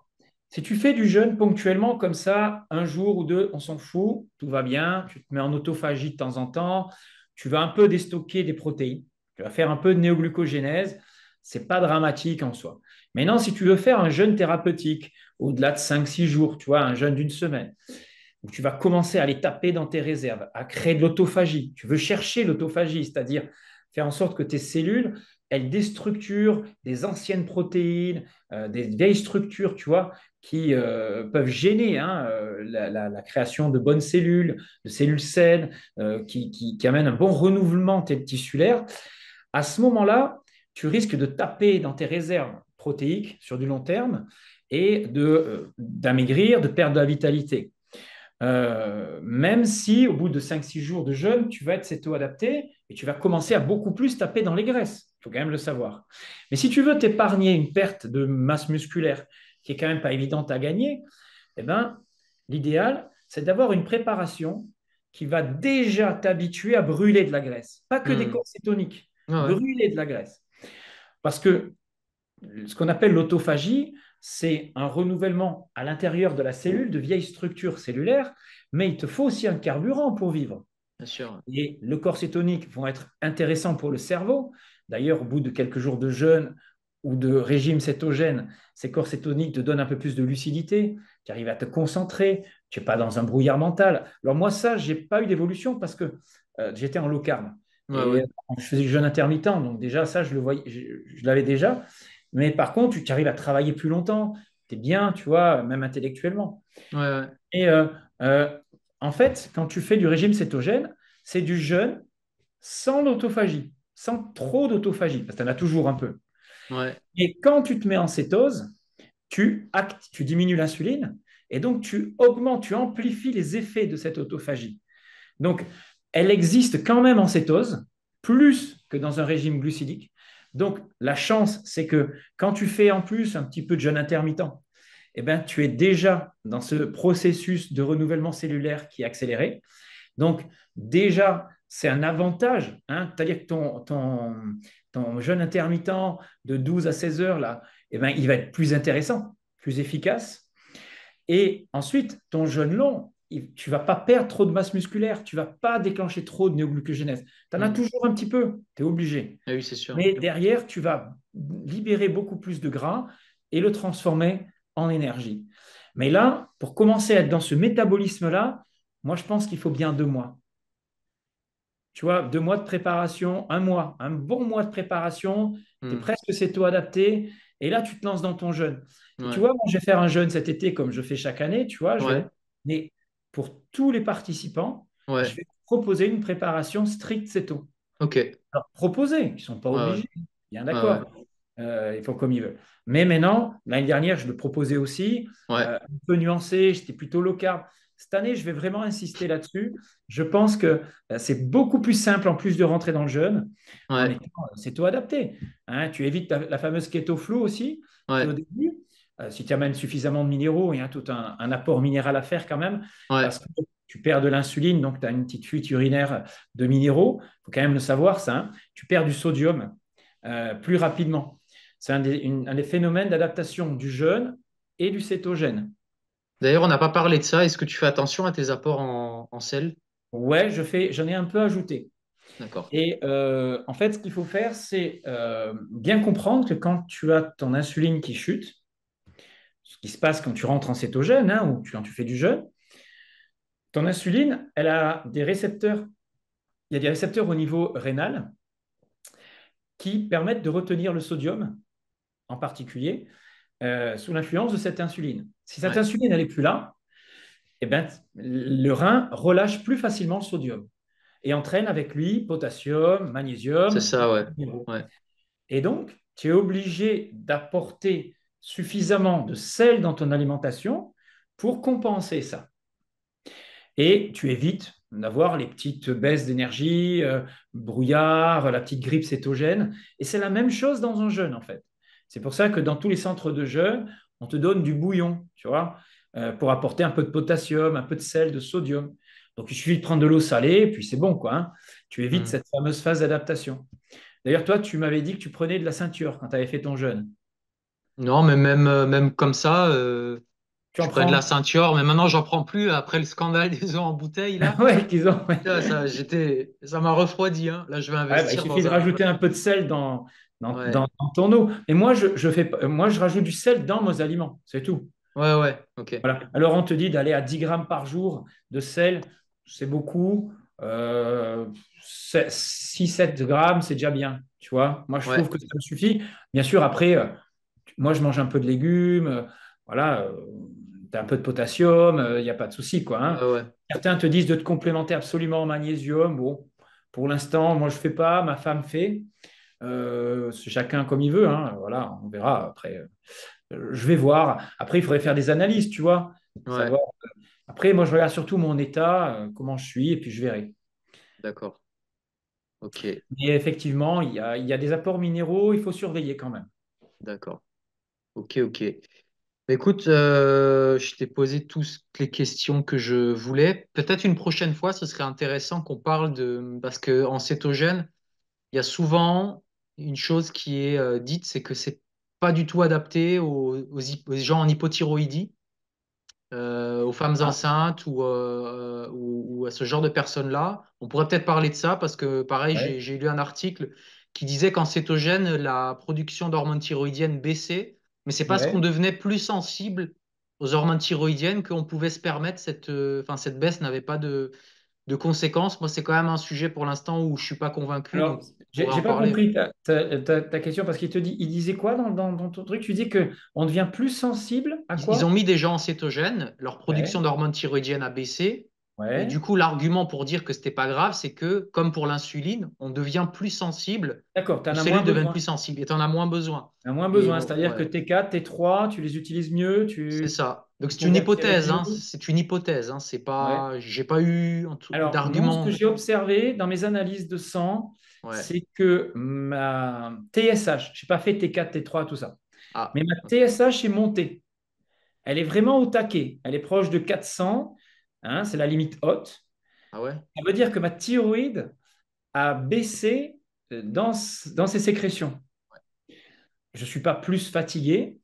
Si tu fais du jeûne ponctuellement comme ça, un jour ou deux, on s'en fout, tout va bien, tu te mets en autophagie de temps en temps, tu vas un peu déstocker des protéines, tu vas faire un peu de néoglucogénèse, c'est pas dramatique en soi. Maintenant, si tu veux faire un jeûne thérapeutique, au-delà de 5 6 jours, tu vois, un jeûne d'une semaine, où tu vas commencer à les taper dans tes réserves, à créer de l'autophagie. Tu veux chercher l'autophagie, c'est-à-dire faire en sorte que tes cellules, elles déstructurent des anciennes protéines, des vieilles structures, tu vois, qui peuvent gêner, hein, la création de bonnes cellules, de cellules saines, qui amènent un bon renouvellement tissulaire. À ce moment-là, tu risques de taper dans tes réserves protéiques sur du long terme et d'amaigrir, de perdre de la vitalité. Même si au bout de 5 6 jours de jeûne, tu vas être céto-adapté et tu vas commencer à beaucoup plus taper dans les graisses. Il faut quand même le savoir. Mais si tu veux t'épargner une perte de masse musculaire qui est quand même pas évidente à gagner, eh ben, l'idéal, c'est d'avoir une préparation qui va déjà t'habituer à brûler de la graisse. Pas que des hmm, corps cétoniques, ouais, ouais, brûler de la graisse. Parce que ce qu'on appelle l'autophagie, c'est un renouvellement à l'intérieur de la cellule de vieilles structures cellulaires, mais il te faut aussi un carburant pour vivre. bien sûr. Et le corps cétonique vont être intéressants pour le cerveau. D'ailleurs, au bout de quelques jours de jeûne ou de régime cétogène, ces corps cétoniques te donnent un peu plus de lucidité, tu arrives à te concentrer, tu n'es pas dans un brouillard mental. Alors moi, ça, je n'ai pas eu d'évolution parce que j'étais en low carb. Ouais, Et ouais, je faisais du jeûne intermittent, donc déjà, ça, je le voyais, je l'avais déjà. Mais par contre, tu arrives à travailler plus longtemps, tu es bien, tu vois, même intellectuellement. ouais, ouais, Et euh, en fait, quand tu fais du régime cétogène, c'est du jeûne sans l'autophagie, sans trop d'autophagie, parce que tu en as toujours un peu. ouais, Et quand tu te mets en cétose, tu diminues l'insuline et donc tu augmentes, tu amplifies les effets de cette autophagie. Donc, elle existe quand même en cétose, plus que dans un régime glucidique. Donc, la chance, c'est que quand tu fais en plus un petit peu de jeûne intermittent, eh ben, tu es déjà dans ce processus de renouvellement cellulaire qui est accéléré. Donc, déjà, c'est un avantage, hein. C'est-à-dire que ton jeûne intermittent de 12 à 16 heures, là, eh ben, il va être plus intéressant, plus efficace. Et ensuite, ton jeûne long, tu ne vas pas perdre trop de masse musculaire, tu ne vas pas déclencher trop de néoglucogénèse. Tu en as Hmm. toujours un petit peu, tu es obligé. Ah oui, c'est sûr. Mais derrière, tu vas libérer beaucoup plus de gras et le transformer en énergie. Mais là, pour commencer à être dans ce métabolisme-là, moi, je pense qu'il faut bien 2 mois. Tu vois, 2 mois de préparation, un mois, un bon mois de préparation, tu es Hmm. presque céto-adapté, et là, tu te lances dans ton jeûne. Et tu Ouais. vois, moi, je vais faire un jeûne cet été comme je fais chaque année, tu vois, Ouais. mais pour tous les participants, je Ouais. vais proposer une préparation stricte céto. Ok. Ouais. Alors, proposer, ils ne sont pas Ouais. obligés, bien Ouais. Ouais. d'accord. Ils font comme ils veulent. Mais maintenant, l'année dernière, je le proposais aussi, Ouais. un peu nuancé, j'étais plutôt low carb. Cette année, je vais vraiment insister là-dessus. Je pense que c'est beaucoup plus simple, en plus de rentrer dans le jeûne, en Ouais. étant adapté. Hein, tu évites la fameuse keto flow aussi, qui est au Ouais. début. Si tu amènes suffisamment de minéraux, il y a tout un apport minéral à faire quand même, Ouais. parce que tu perds de l'insuline, donc tu as une petite fuite urinaire de minéraux. Il faut quand même le savoir, ça, hein. Tu perds du sodium plus rapidement. C'est un des phénomènes d'adaptation du jeûne et du cétogène. D'ailleurs, on n'a pas parlé de ça. Est-ce que tu fais attention à tes apports en sel? Ouais, j'en ai un peu ajouté. D'accord. Et en fait, ce qu'il faut faire, c'est bien comprendre que quand tu as ton insuline qui chute, ce qui se passe quand tu rentres en cétogène, hein, ou quand tu fais du jeûne, ton insuline, elle a des récepteurs. Il y a des récepteurs au niveau rénal qui permettent de retenir le sodium, en particulier, sous l'influence de cette insuline. Si cette Ouais. insuline, elle n'est plus là, eh ben, le rein relâche plus facilement le sodium et entraîne avec lui potassium, C'est magnésium, ça, ouais. minéraux. Ouais. Et donc, tu es obligé d'apporter suffisamment de sel dans ton alimentation pour compenser ça. Et tu évites d'avoir les petites baisses d'énergie, brouillard, la petite grippe cétogène. Et c'est la même chose dans un jeûne, en fait. C'est pour ça que dans tous les centres de jeûne, on te donne du bouillon, tu vois, pour apporter un peu de potassium, un peu de sel, de sodium. Donc, il suffit de prendre de l'eau salée, et puis c'est bon, quoi, hein. Tu évites Hmm. cette fameuse phase d'adaptation. D'ailleurs, toi, tu m'avais dit que tu prenais de la ceinture quand tu avais fait ton jeûne. Non, mais même comme ça, Tu je en prenais de la prends? ceinture, mais maintenant, j'en prends plus après le scandale des œufs en bouteille, là. Oui, qu'ils ont. Ouais. Putain, ça m'a refroidi, hein. Là, je vais Ouais, bah, il investir suffit dans de un. rajouter un peu de sel Ouais. dans ton eau. Et moi, moi, je rajoute du sel dans mes aliments, c'est tout. Ouais, ouais. Ok. Voilà. Alors, on te dit d'aller à 10 grammes par jour de sel, c'est beaucoup. 6-7 grammes, c'est déjà bien. Tu vois, moi, je trouve Ouais. que ça me suffit. Bien sûr, après, moi, je mange un peu de légumes. Voilà, tu as un peu de potassium, il n'y a pas de souci, quoi, Ouais, hein. ouais. Certains te disent de te complémenter absolument en magnésium. Bon, pour l'instant, moi, je ne fais pas, ma femme fait. C'est chacun comme il veut, hein. Voilà, on verra après. Je vais voir. Après, il faudrait faire des analyses, tu vois. Ouais. Savoir. Après, moi, je regarde surtout mon état, comment je suis, et puis je verrai. D'accord. Ok. Mais effectivement, il y a des apports minéraux, il faut surveiller quand même. D'accord. Ok, ok. Écoute, je t'ai posé toutes les questions que je voulais. Peut-être une prochaine fois, ce serait intéressant qu'on parle de. Parce qu'en cétogène, il y a souvent une chose qui est dite, c'est que c'est pas du tout adapté aux gens en hypothyroïdie, aux femmes Ah, enceintes ou à ce genre de personnes-là. On pourrait peut-être parler de ça parce que, pareil, ouais, j'ai lu un article qui disait qu'en cétogène, la production d'hormones thyroïdiennes baissait, mais c'est parce qu'on ouais. devenait plus sensible aux hormones thyroïdiennes qu'on pouvait se permettre enfin, cette baisse n'avait pas de conséquences. Moi, c'est quand même un sujet pour l'instant où je suis pas convaincu, Alors, donc on j'ai pourrait j'ai en pas parler. compris ta question parce il disait quoi dans ton truc? Tu dis que on devient plus sensible à Ils ont quoi? mis des gens en cétogène, leur production Ouais, d'hormones thyroïdiennes a baissé. Et du ouais. coup, l'argument pour dire que c'était pas grave, c'est que, comme pour l'insuline, on devient plus sensible, D'accord, tu nos en as moins cellules deviennent plus besoin. sensibles et tu en as moins besoin. Tu en as moins Et besoin, c'est-à-dire que ouais, T4, T3, tu les utilises mieux, c'est ça. Donc tu c'est une pourrais tirer hypothèse, mieux. hein. C'est une hypothèse, hein. C'est Ouais. pas, j'ai pas eu Alors, moi, ce que d'argument. j'ai observé dans mes analyses de sang, Ouais. c'est que ma TSH, je n'ai pas fait T4, T3, tout ça, Ah, mais ma ok. TSH est montée. elle est vraiment au taquet. Elle est proche de 400, hein, c'est la limite haute. Ah ouais? Ça veut dire que ma thyroïde a baissé dans ses sécrétions. Je ne suis pas plus fatigué.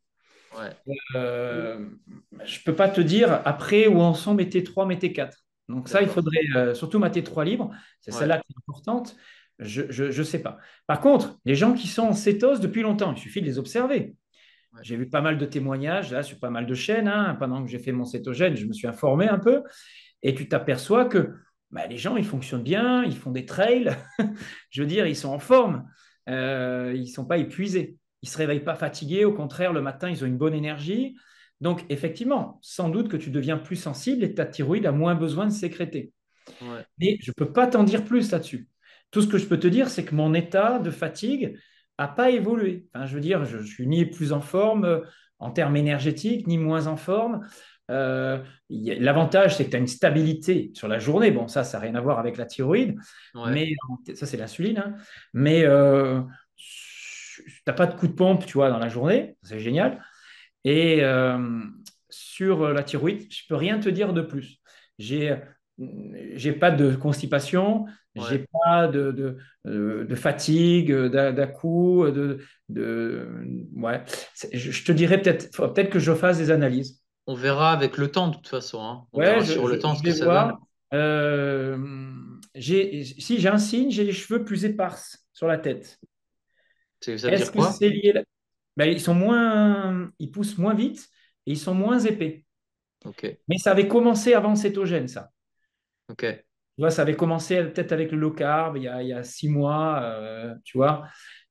Ouais. Euh, je ne peux pas te dire après où en sont mes T3, mes T4. Donc ça, il D'accord. faudrait, surtout ma T3 libre, c'est Ouais. celle-là qui est importante. Je ne sais pas. Par contre, les gens qui sont en cétose depuis longtemps, il suffit de les observer. Ouais. J'ai vu pas mal de témoignages là sur pas mal de chaînes, hein. Pendant que j'ai fait mon cétogène, je me suis informé un peu et tu t'aperçois que bah, les gens, ils fonctionnent bien, ils font des trails. Je veux dire, ils sont en forme. Ils ne sont pas épuisés. Ils ne se réveillent pas fatigués. Au contraire, le matin, ils ont une bonne énergie. Donc, effectivement, sans doute que tu deviens plus sensible et ta thyroïde a moins besoin de sécréter. Ouais. Mais je ne peux pas t'en dire plus là-dessus. Tout ce que je peux te dire, c'est que mon état de fatigue n'a pas évolué. Enfin, je veux dire, je suis ni plus en forme en termes énergétiques, ni moins en forme. Euh, L'avantage, c'est que tu as une stabilité sur la journée. Bon, ça n'a rien à voir avec la thyroïde, Ouais. mais ça, c'est l'insuline, hein. Mais tu n'as pas de coup de pompe, tu vois, dans la journée. C'est génial. Et sur la thyroïde, je ne peux rien te dire de plus. J'ai j'ai pas de constipation, Ouais. j'ai pas de fatigue d'un coup, ouais. Je te dirais peut-être que je fasse des analyses. On verra avec le temps, de toute façon, hein. On Ouais, verra sur le temps ce je que vais ça donne. voir. Euh, si j'ai un signe, j'ai les cheveux plus éparses sur la tête. Ça veut Est-ce dire que quoi? c'est lié Ben, ils poussent moins vite et ils sont moins épais. Ok. Mais ça avait commencé avant le cétogène, ça. Ok. Tu vois, ça avait commencé peut-être avec le low carb il y a 6 mois, tu vois.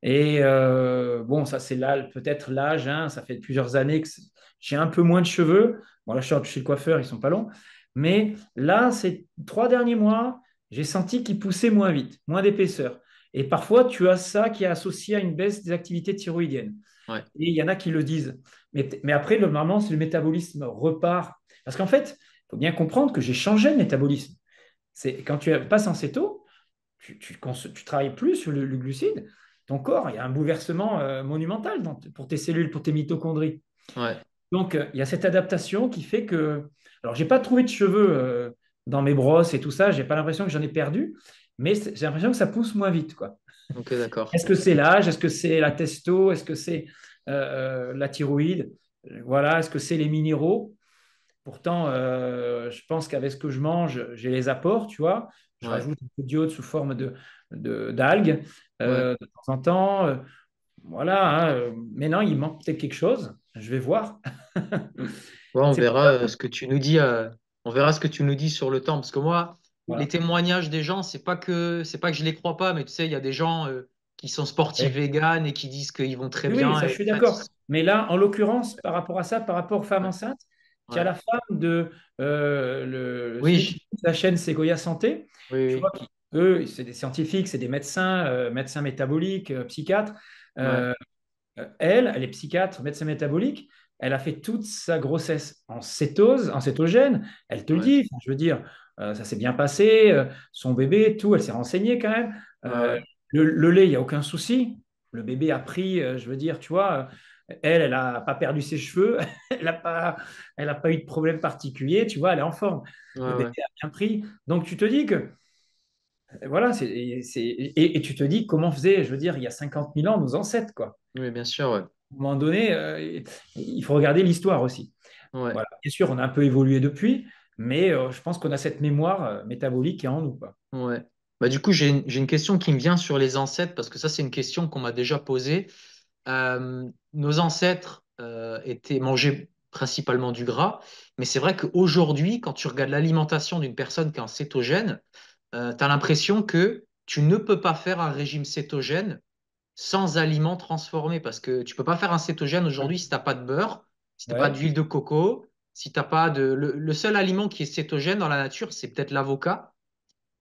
Et bon, ça c'est là peut-être l'âge, hein, ça fait plusieurs années que j'ai un peu moins de cheveux. Bon, là, je suis chez le coiffeur, ils sont pas longs. Mais là, ces 3 derniers mois, j'ai senti qu'ils poussaient moins vite, moins d'épaisseur. Et parfois, tu as ça qui est associé à une baisse des activités thyroïdiennes. Ouais. Et il y en a qui le disent. Mais après, normalement, si le métabolisme repart. Parce qu'en fait, il faut bien comprendre que j'ai changé le métabolisme. C'est quand tu passes en céto, tu travailles plus sur le glucide. Ton corps, il y a un bouleversement monumental pour tes cellules, pour tes mitochondries. Ouais. Donc, il y a cette adaptation qui fait que. Alors, j'ai pas trouvé de cheveux dans mes brosses et tout ça. J'ai pas l'impression que j'en ai perdu, mais j'ai l'impression que ça pousse moins vite, quoi. Ok, d'accord. Est-ce que c'est l'âge? Est-ce que c'est la testo? Est-ce que c'est la thyroïde? Voilà. Est-ce que c'est les minéraux? Pourtant, je pense qu'avec ce que je mange, j'ai les apports, tu vois. Je Ouais. rajoute un peu d'iode sous forme d'algues Ouais. de temps en temps. Voilà, hein. Mais non, il manque peut-être quelque chose. Je vais voir. Ouais, on C'est verra ce que tu nous dis. On verra ce que tu nous dis sur le temps. Parce que moi, les voilà. témoignages des gens, c'est pas que je les crois pas, mais tu sais, il y a des gens qui sont sportifs Oui, véganes et qui disent qu'ils vont très oui, bien. ça, Et je suis en fait, d'accord. Mais là, en l'occurrence, par rapport à ça, par rapport aux femmes ouais. enceintes, tu as Ouais. la femme de celui qui Oui, fait la chaîne Segoya Santé, oui, tu vois, oui. eux, c'est des scientifiques, c'est des médecins, médecins métaboliques, psychiatres. Ouais. Euh, elle est psychiatre, médecin métabolique. Elle a fait toute sa grossesse en cétose, en cétogène. Elle te le Ouais. dit. Enfin, je veux dire, ça s'est bien passé. Son bébé, tout, elle s'est renseignée quand même. Ouais. Euh, Ouais. le lait, il n'y a aucun souci. Le bébé a pris, je veux dire, tu vois, elle n'a pas perdu ses cheveux. Elle a pas eu de problème particulier. Tu vois, elle est en forme. Ouais. Le bébé Ouais. a bien pris. Donc, tu te dis que voilà, et tu te dis comment faisaient, je veux dire, il y a 50 000 ans nos ancêtres, quoi. Oui, bien sûr, ouais. À un moment donné, il faut regarder l'histoire aussi. Ouais. Voilà. Bien sûr, on a un peu évolué depuis, mais je pense qu'on a cette mémoire métabolique qui est en nous, quoi. Ouais. Bah, du coup, j'ai une question qui me vient sur les ancêtres, parce que ça, c'est une question qu'on m'a déjà posée. Nos ancêtres étaient mangés principalement du gras, mais c'est vrai qu'aujourd'hui, quand tu regardes l'alimentation d'une personne qui est en cétogène, tu as l'impression que tu ne peux pas faire un régime cétogène sans aliments transformés, parce que tu peux pas faire un cétogène aujourd'hui si tu n'as pas de beurre, si tu n'as pas Ouais. d'huile de coco, si t'as pas de... Le seul aliment qui est cétogène dans la nature, c'est peut-être l'avocat.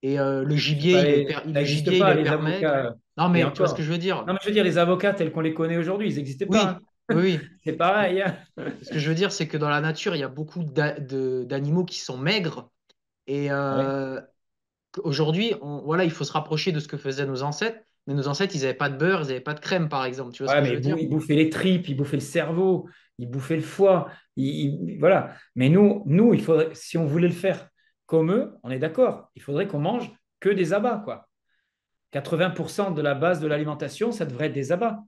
Et le C'est gibier, pas il est les- hyper, Ça le n'existe gibier, il est pas, les hyper maigre. avocats. Non, Et mais tu vois ce que encore. je veux Non, dire? mais je veux dire, les avocats tels qu'on les connaît aujourd'hui, ils n'existaient pas, Oui, hein. oui, oui. C'est pareil, hein. Ce que je veux dire, c'est que dans la nature, il y a beaucoup d'animaux qui sont maigres. Et Ouais. aujourd'hui, voilà, il faut se rapprocher de ce que faisaient nos ancêtres. Mais nos ancêtres, ils n'avaient pas de beurre, ils n'avaient pas de crème, par exemple. Tu vois ce Ouais, que je mais veux dire? ils bouffaient les tripes, ils bouffaient le cerveau, ils bouffaient le foie. Voilà. Mais nous, il faudrait, si on voulait le faire comme eux, on est d'accord, il faudrait qu'on mange que des abats, quoi. 80% de la base de l'alimentation, ça devrait être des abats.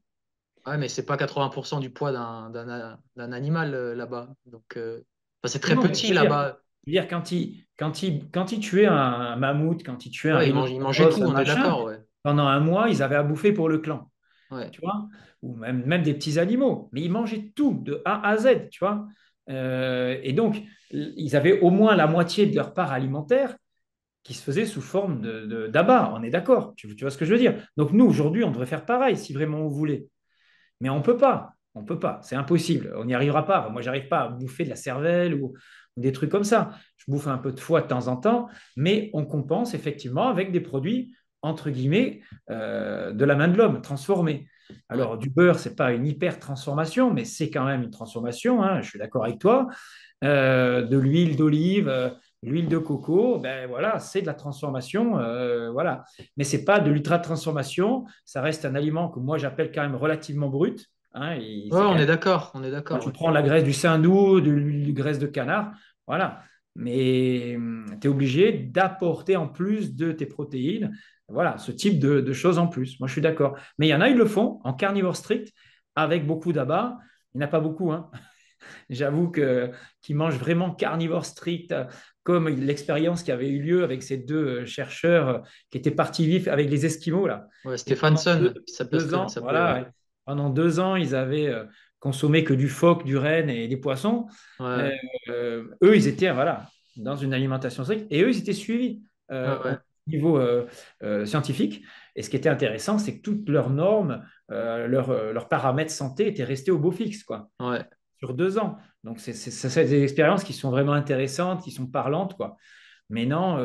Ouais, mais c'est pas 80% du poids d'un animal là-bas. Donc, enfin, c'est très Non, mais petit là-bas. je veux dire quand ils tuaient un mammouth, quand ils tuaient un Ouais, ils mangeaient rhinocéros, tout, un on est machin, d'accord, ouais. pendant un mois, ils avaient à bouffer pour le clan, Ouais, tu vois, ou même des petits animaux, mais ils mangeaient tout de A à Z, tu vois. Et donc, ils avaient au moins la moitié de leur part alimentaire qui se faisait sous forme d'abat, on est d'accord, tu vois ce que je veux dire. Donc nous, aujourd'hui, on devrait faire pareil si vraiment on voulait. Mais on ne peut pas. On ne peut pas. C'est impossible. On n'y arrivera pas. Moi, j'arrive pas à bouffer de la cervelle ou des trucs comme ça. Je bouffe un peu de foie de temps en temps, mais on compense effectivement avec des produits, entre guillemets, de la main de l'homme, transformés. ouais. Alors, du beurre, ce n'est pas une hyper transformation, mais c'est quand même une transformation, hein, je suis d'accord avec toi. De l'huile d'olive, l'huile de coco, ben voilà, c'est de la transformation, voilà. Mais c'est pas de l'ultra transformation. Ça reste un aliment que moi j'appelle quand même relativement brut. Hein, Ouais, c'est quand même on est quand d'accord, tu ouais. prends la graisse du saindoux, de l'huile de graisse de canard, voilà. Mais tu es obligé d'apporter en plus de tes protéines, voilà, ce type de choses en plus. Moi, je suis d'accord. Mais il y en a, ils le font en carnivore strict, avec beaucoup d'abats. Il n'y en a pas beaucoup, hein. J'avoue que qui mange vraiment carnivore strict, comme l'expérience qui avait eu lieu avec ces deux chercheurs qui étaient partis vifs avec les Esquimaux là. Ouais, Et pendant Stephenson, il 2 ans, s'appelait, voilà, ouais. ouais. Pendant 2 ans, ils avaient consommé que du phoque, du renne et des poissons. Euh, Ouais, eux, ils étaient voilà dans une alimentation stricte et eux, ils étaient suivis ouais, au ouais, niveau scientifique. Et ce qui était intéressant, c'est que toutes leurs normes, leurs paramètres santé étaient restés au beau fixe, quoi ouais. sur 2 ans. Donc, c'est des expériences qui sont vraiment intéressantes, qui sont parlantes, quoi. Mais non,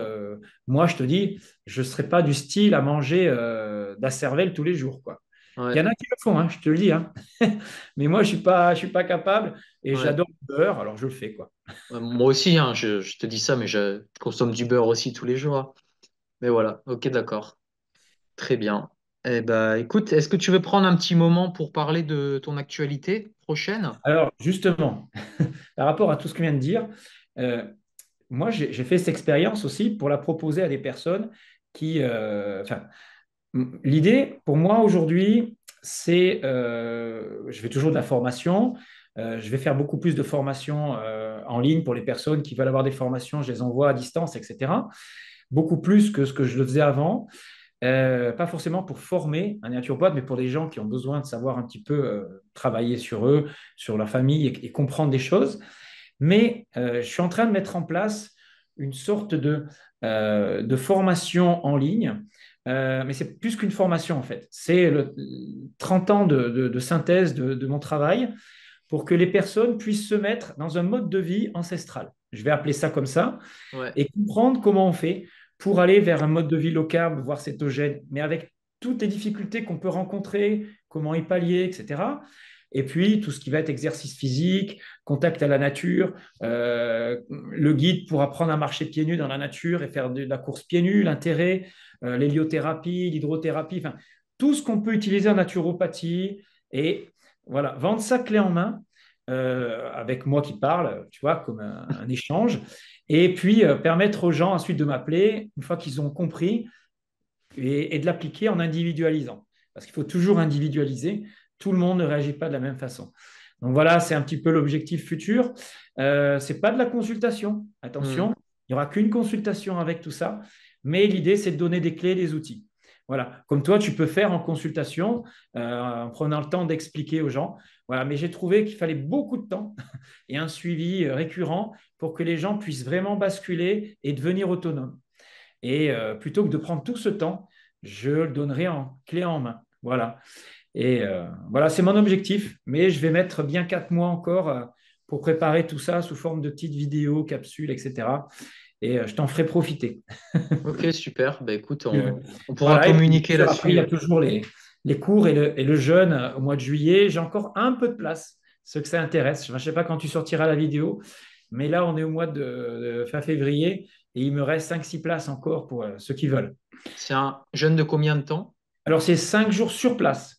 moi, je te dis, je ne serais pas du style à manger de la cervelle tous les jours, quoi. Il y Ouais, en a qui le font, hein, je te le dis, hein. Mais moi, je suis pas capable et ouais. j'adore le beurre, alors je le fais, quoi. Ouais, moi aussi, hein, je te dis ça, mais je consomme du beurre aussi tous les jours, hein. Mais voilà, ok, d'accord. Très bien. Eh ben, écoute, est-ce que tu veux prendre un petit moment pour parler de ton actualité prochaine? Alors, justement, par rapport à tout ce que je viens de dire, euh, moi, j'ai fait cette expérience aussi pour la proposer à des personnes qui, enfin, l'idée, pour moi, aujourd'hui, c'est, je fais toujours de la formation. Je vais faire beaucoup plus de formations en ligne pour les personnes qui veulent avoir des formations. Je les envoie à distance, etc. Beaucoup plus que ce que je le faisais avant. Pas forcément pour former un naturopathe, mais pour des gens qui ont besoin de savoir un petit peu travailler sur eux, sur leur famille et comprendre des choses. Mais je suis en train de mettre en place une sorte de formation en ligne. Mais c'est plus qu'une formation en fait. C'est 30 ans de synthèse de mon travail pour que les personnes puissent se mettre dans un mode de vie ancestral. Je vais appeler ça comme ça Ouais. et comprendre comment on fait pour aller vers un mode de vie low carb, voire cétogène, mais avec toutes les difficultés qu'on peut rencontrer, comment y pallier, etc. Et puis, tout ce qui va être exercice physique, contact à la nature, le guide pour apprendre à marcher pieds nus dans la nature et faire de la course pieds nus, l'intérêt, l'héliothérapie, l'hydrothérapie, enfin, tout ce qu'on peut utiliser en naturopathie. Et voilà, vendre ça clé en main, avec moi qui parle, tu vois, comme un échange. Et puis, permettre aux gens ensuite de m'appeler, une fois qu'ils ont compris, et de l'appliquer en individualisant. Parce qu'il faut toujours individualiser. Tout le monde ne réagit pas de la même façon. Donc voilà, c'est un petit peu l'objectif futur. Ce n'est pas de la consultation, Hmm. attention, il n'y aura qu'une consultation avec tout ça, mais l'idée, c'est de donner des clés, des outils. Voilà, comme toi, tu peux faire en consultation, en prenant le temps d'expliquer aux gens. Voilà, mais j'ai trouvé qu'il fallait beaucoup de temps et un suivi récurrent pour que les gens puissent vraiment basculer et devenir autonomes. Et plutôt que de prendre tout ce temps, je le donnerai en clé en main. Voilà. Et voilà, c'est mon objectif. Mais je vais mettre bien 4 mois encore pour préparer tout ça sous forme de petites vidéos, capsules, etc. Et je t'en ferai profiter. Ok, super. Ben, écoute, Euh, on pourra voilà. Et puis, bien communiquer sûr, après, il y là-dessus. a toujours les cours et le jeûne au mois de juillet. J'ai encore un peu de place, ceux que ça intéresse. Je ne sais pas quand tu sortiras la vidéo, mais là, on est au mois de fin février et il me reste 5-6 places encore pour ceux qui veulent. C'est un jeûne de combien de temps? Alors, c'est 5 jours sur place.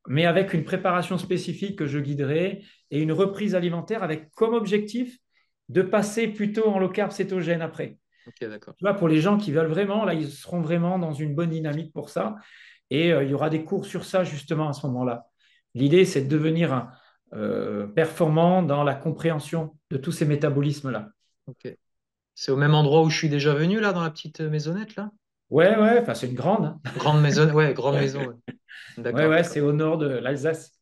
mais avec une préparation spécifique que je guiderai et une reprise alimentaire avec comme objectif de passer plutôt en low carb cétogène après. Ok, d'accord. Tu vois, pour les gens qui veulent vraiment, là, ils seront vraiment dans une bonne dynamique pour ça. Et il y aura des cours sur ça justement à ce moment-là. L'idée, c'est de devenir performant dans la compréhension de tous ces métabolismes-là. Ok. C'est au même endroit où je suis déjà venu, là, dans la petite maisonnette, là? Ouais, ouais, enfin, c'est une grande, hein. Grande maison, ouais, grande maison. Ouais. Ouais, D'accord, ouais, d'accord. c'est au nord de l'Alsace.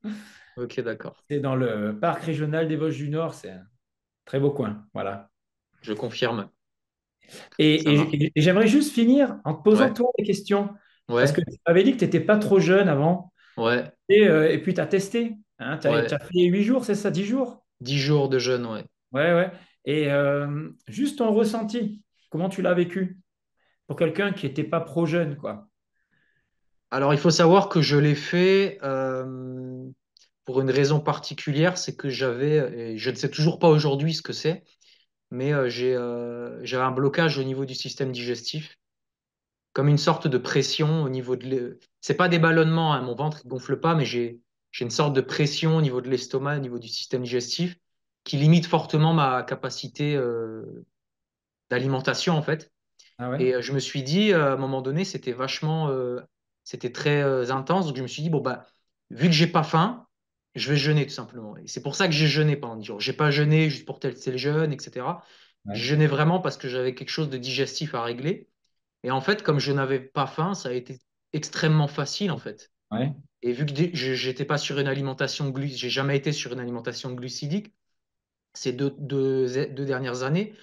Ok, d'accord. C'est dans le parc régional des Vosges du Nord. C'est un très beau coin. Voilà. Je confirme. Ça Et, marche. et j'aimerais juste finir en te posant Ouais, toi des questions. Parce que ouais, tu avais dit que tu n'étais pas trop jeune avant. ouais, Et puis, tu as testé. Hein, tu as ouais. fait 8 jours, c'est ça, 10 jours? 10 jours de jeûne, ouais. Ouais, ouais. Et juste ton ressenti, comment tu l'as vécu pour quelqu'un qui n'était pas pro-jeune, quoi. Alors, il faut savoir que je l'ai fait pour une raison particulière, c'est que et je ne sais toujours pas aujourd'hui ce que c'est, mais j'avais un blocage au niveau du système digestif, comme une sorte de pression au niveau c'est pas des ballonnements, hein, mon ventre ne gonfle pas, mais j'ai une sorte de pression au niveau de l'estomac, au niveau du système digestif, qui limite fortement ma capacité d'alimentation, en fait. Ah ouais? Et je me suis dit, à un moment donné, c'était très intense. Donc je me suis dit, bon, bah, vu que j'ai pas faim, je vais jeûner tout simplement. Et c'est pour ça que j'ai jeûné pendant 10 jours. J'ai pas jeûné juste pour tester le jeûne, etc. J'ai Ouais, jeûné vraiment parce que j'avais quelque chose de digestif à régler. Et en fait, comme je n'avais pas faim, ça a été extrêmement facile, en fait. ouais, Et vu que j'étais pas sur une alimentation j'ai jamais été sur une alimentation glucidique ces deux dernières années.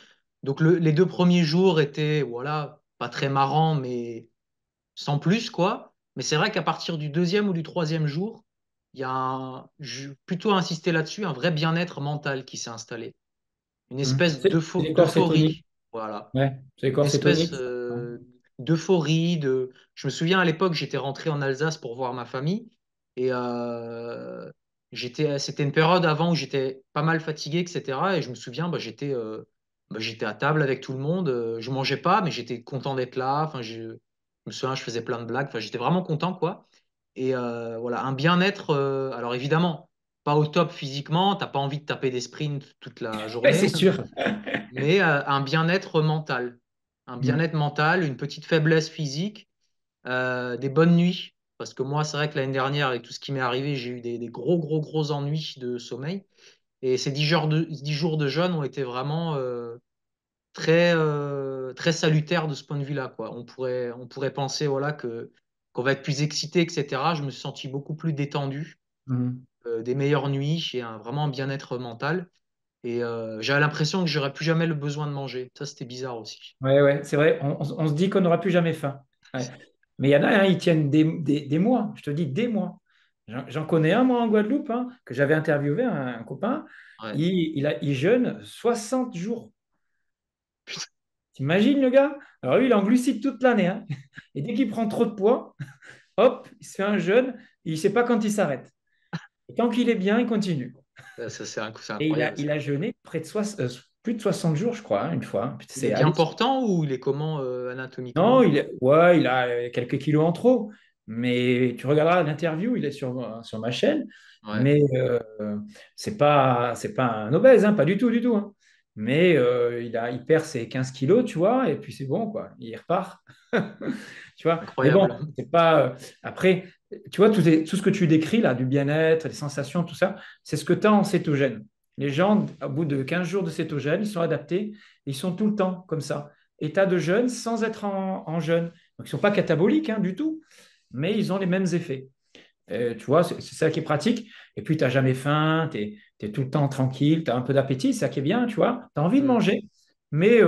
Donc les 2 premiers jours étaient, voilà, pas très marrants, mais sans plus, quoi. Mais c'est vrai qu'à partir du deuxième ou du troisième jour, il y a je vais plutôt insister là-dessus, un vrai bien-être mental qui s'est installé. Une espèce C'est les corps cétoniques. d'euphorie, voilà. Ouais, c'est les Une corps espèce cétoniques. Ouais. d'euphorie. Je me souviens à l'époque, j'étais rentré en Alsace pour voir ma famille et c'était une période avant où j'étais pas mal fatigué, etc. Et je me souviens, j'étais à table avec tout le monde. Je mangeais pas, mais j'étais content d'être là. Enfin, je me souviens, je faisais plein de blagues. Enfin, j'étais vraiment content, quoi. Et voilà, un bien-être. Alors évidemment, pas au top physiquement. T'as pas envie de taper des sprints toute la Ouais, c'est journée, sûr. mais un bien-être mental. Un Mm. bien-être mental, une petite faiblesse physique, des bonnes nuits. Parce que moi, c'est vrai que l'année dernière, avec tout ce qui m'est arrivé, j'ai eu des gros, gros, gros ennuis de sommeil. Et ces 10 jours de jeûne ont été vraiment très salutaires de ce point de vue-là, quoi. On pourrait penser voilà, qu'on va être plus excité, etc. Je me suis senti beaucoup plus détendu, Mm. des meilleures nuits, j'ai vraiment un bien-être mental. Et j'avais l'impression que j'aurais plus jamais le besoin de manger. Ça, c'était bizarre aussi. Ouais, ouais, c'est vrai. On se dit qu'on n'aura plus jamais faim. Ouais. Mais il y en a, hein, ils tiennent des mois. Je te dis des mois. J'en connais un, moi, en Guadeloupe, hein, que j'avais interviewé, un copain. Ouais. Il jeûne 60 jours. T'imagines le gars? Alors lui, il est en glucides toute l'année, hein. Et dès qu'il prend trop de poids, hop, il se fait un jeûne. Il ne sait pas quand il s'arrête. Et tant qu'il est bien, il continue. Ça, c'est Et incroyable, ça. il a jeûné plus de 60 jours, je crois, hein, une fois. Putain, Il est c'est bien hallucinant. portant ou il est comment Non, anatomiquement? ouais, il a quelques kilos en trop. Mais tu regarderas l'interview, il est sur ma chaîne. Ouais, Mais c'est pas un obèse, hein, pas du tout, du tout, hein. Mais il perd ses 15 kilos, tu vois, et puis c'est bon, quoi. Il repart. Tu vois, mais bon, incroyable. c'est pas. Après, tu vois, tout ce que tu décris là, du bien-être, les sensations, tout ça, c'est ce que tu as en cétogène. Les gens, au bout de 15 jours de cétogène, ils sont adaptés, ils sont tout le temps comme ça. État de jeûne sans être en jeûne. Donc, ils ne sont pas cataboliques hein, du tout, mais ils ont les mêmes effets. Tu vois, c'est ça qui est pratique. Et puis, tu n'as jamais faim, tu es, tout le temps tranquille, tu as un peu d'appétit, c'est ça qui est bien, tu vois. Tu as envie de Hmm, manger, mais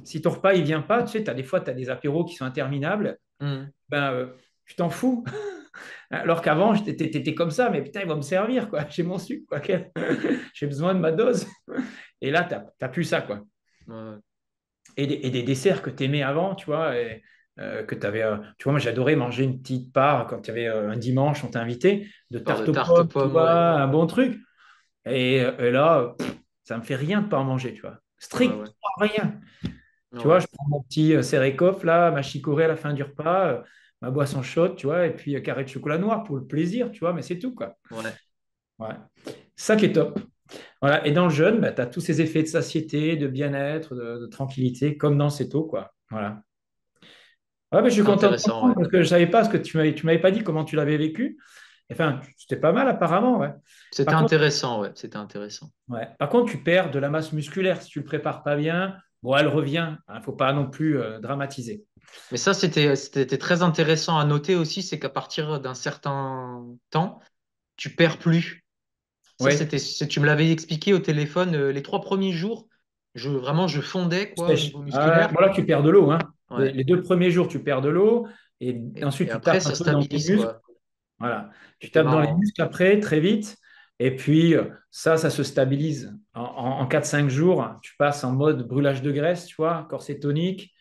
si ton repas il vient pas, tu sais, des fois, tu as des apéros qui sont interminables, hmm. ben, tu t'en fous. Alors qu'avant, tu étais comme ça, mais putain, il va me servir, quoi. J'ai mon sucre, quoi. J'ai besoin de ma dose. Et là, tu n'as plus ça, quoi. Ouais. Et des desserts que tu aimais avant, tu vois, que tu avais, tu vois, moi j'adorais manger une petite part quand il y avait un dimanche, on t'invitait, de Part de tarte aux tarte aux pommes, tu pommes, vois, ouais. un bon truc. Et là, ça me fait rien de pas en manger, tu vois. Ouais, ouais. Strictement rien. Tu vois, Ouais. je prends mon petit Sérécoff, là, ma chicorée à la fin du repas. ma boisson chaude, tu vois, et puis carré de chocolat noir pour le plaisir, tu vois, mais c'est tout, quoi. Ouais, Ouais. Ça qui est top. Voilà. Et dans le jeûne, bah, tu as tous ces effets de satiété, de bien-être, de tranquillité, comme dans cette eau, quoi. Voilà. Ouais, mais je suis c'est content de intéressant, t'entendre ouais. parce que je ne savais pas ce que tu m'avais pas dit comment tu l'avais vécu. Enfin, c'était pas mal apparemment, ouais. C'était Par contre, intéressant, ouais, c'était intéressant. ouais. Par contre, tu perds de la masse musculaire si tu le prépares pas bien. Bon, elle revient. Il ne faut pas non plus dramatiser. Mais ça, c'était très intéressant à noter aussi, c'est qu'à partir d'un certain temps, tu perds plus. Ça, Oui, tu me l'avais expliqué au téléphone, les 3 premiers jours, vraiment, je fondais, quoi, au sèche. niveau musculaire. Bon, là, tu perds de l'eau, hein. Ouais. Les 2 premiers jours, tu perds de l'eau et ensuite, Et tu après, tapes un ça peu dans tes stabilise, muscles. quoi. Voilà. Tu C'était tapes dans les marrant. muscles après, très vite. Et puis, ça se stabilise. En 4-5 jours, tu passes en mode brûlage de graisse, tu vois, corset tonique.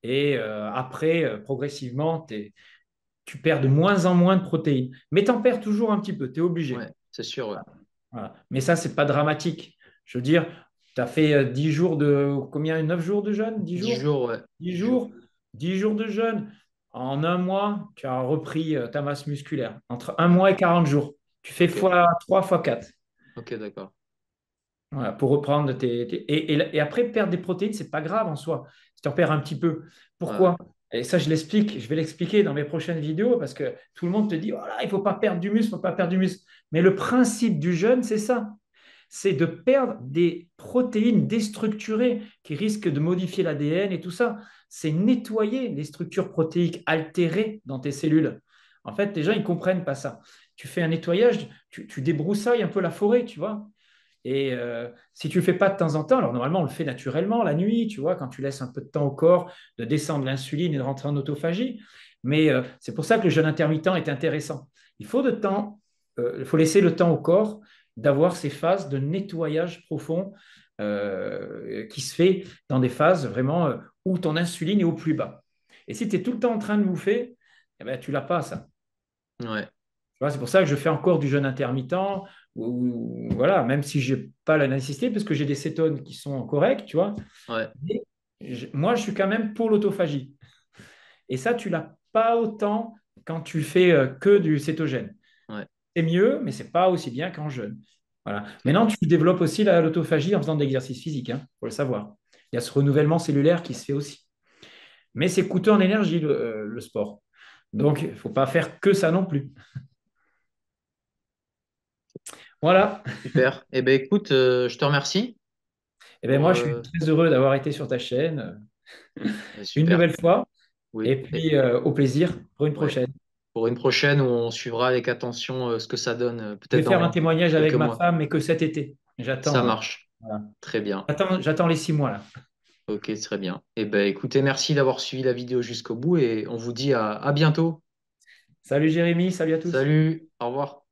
Et après, progressivement, tu perds de moins en moins de protéines. Mais tu en perds toujours un petit peu, tu es obligé. Ouais, c'est sûr, ouais. Voilà. Mais ça, c'est pas dramatique. Je veux dire, tu as fait 10 jours de... Combien? 9 jours de jeûne? 10 10 jours? jours, ouais. 10 10 jours. jours? 10 jours de jeûne. En un mois, tu as repris ta masse musculaire. Entre un Ouais. mois et 40 jours. Tu fais Ok, fois 3 fois 4. ok, d'accord. Voilà, pour reprendre et après, perdre des protéines, c'est pas grave en soi. Si tu en perds un petit peu. Ouais, ouais. Pourquoi? Et ça, je l'explique. Je vais l'expliquer dans mes prochaines vidéos parce que tout le monde te dit, voilà, il ne faut pas perdre du muscle, il ne faut pas perdre du muscle. Mais le principe du jeûne, c'est ça. C'est de perdre des protéines déstructurées qui risquent de modifier l'ADN et tout ça. C'est nettoyer les structures protéiques altérées dans tes cellules. En fait, les gens, ils ne comprennent pas ça. Tu fais un nettoyage, tu débroussailles un peu la forêt, tu vois. Et si tu ne le fais pas de temps en temps, alors normalement on le fait naturellement la nuit, tu vois, quand tu laisses un peu de temps au corps de descendre l'insuline et de rentrer en autophagie. Mais c'est pour ça que le jeûne intermittent est intéressant. Il faut laisser le temps au corps d'avoir ces phases de nettoyage profond qui se fait dans des phases vraiment où ton insuline est au plus bas. Et si tu es tout le temps en train de bouffer, eh ben, tu l'as pas ça. Ouais, Tu vois, c'est pour ça que je fais encore du jeûne intermittent, voilà, même si je n'ai pas la nécessité, parce que j'ai des cétones qui sont correctes, tu vois. ouais, Mais moi, je suis quand même pour l'autophagie. Et ça, tu l'as pas autant quand tu fais que du cétogène. ouais. C'est mieux, mais c'est pas aussi bien qu'en jeûne. Voilà. Ok. Maintenant, tu développes aussi l'autophagie en faisant de l'exercice physique, il faut le savoir. Il y a ce renouvellement cellulaire qui se fait aussi. Mais c'est coûteux en énergie, le sport. Donc, il ne faut pas faire que ça non plus. Voilà. Super. Eh ben écoute, je te remercie Et bien, pour. moi, je suis très heureux d'avoir été sur ta chaîne une Super. nouvelle fois. Et Oui. puis, au plaisir pour une Ouais. prochaine. Pour une prochaine où on suivra avec attention ce que ça donne, Je peut-être vais faire un dans témoignage quelques avec ma mois. femme, mais que cet été. Ça J'attends. marche. Voilà. Très bien. J'attends les 6 mois là. Ok, très bien. Eh ben écoutez, merci d'avoir suivi la vidéo jusqu'au bout et on vous dit à bientôt. Salut Jérémy, salut à tous. Salut, au revoir.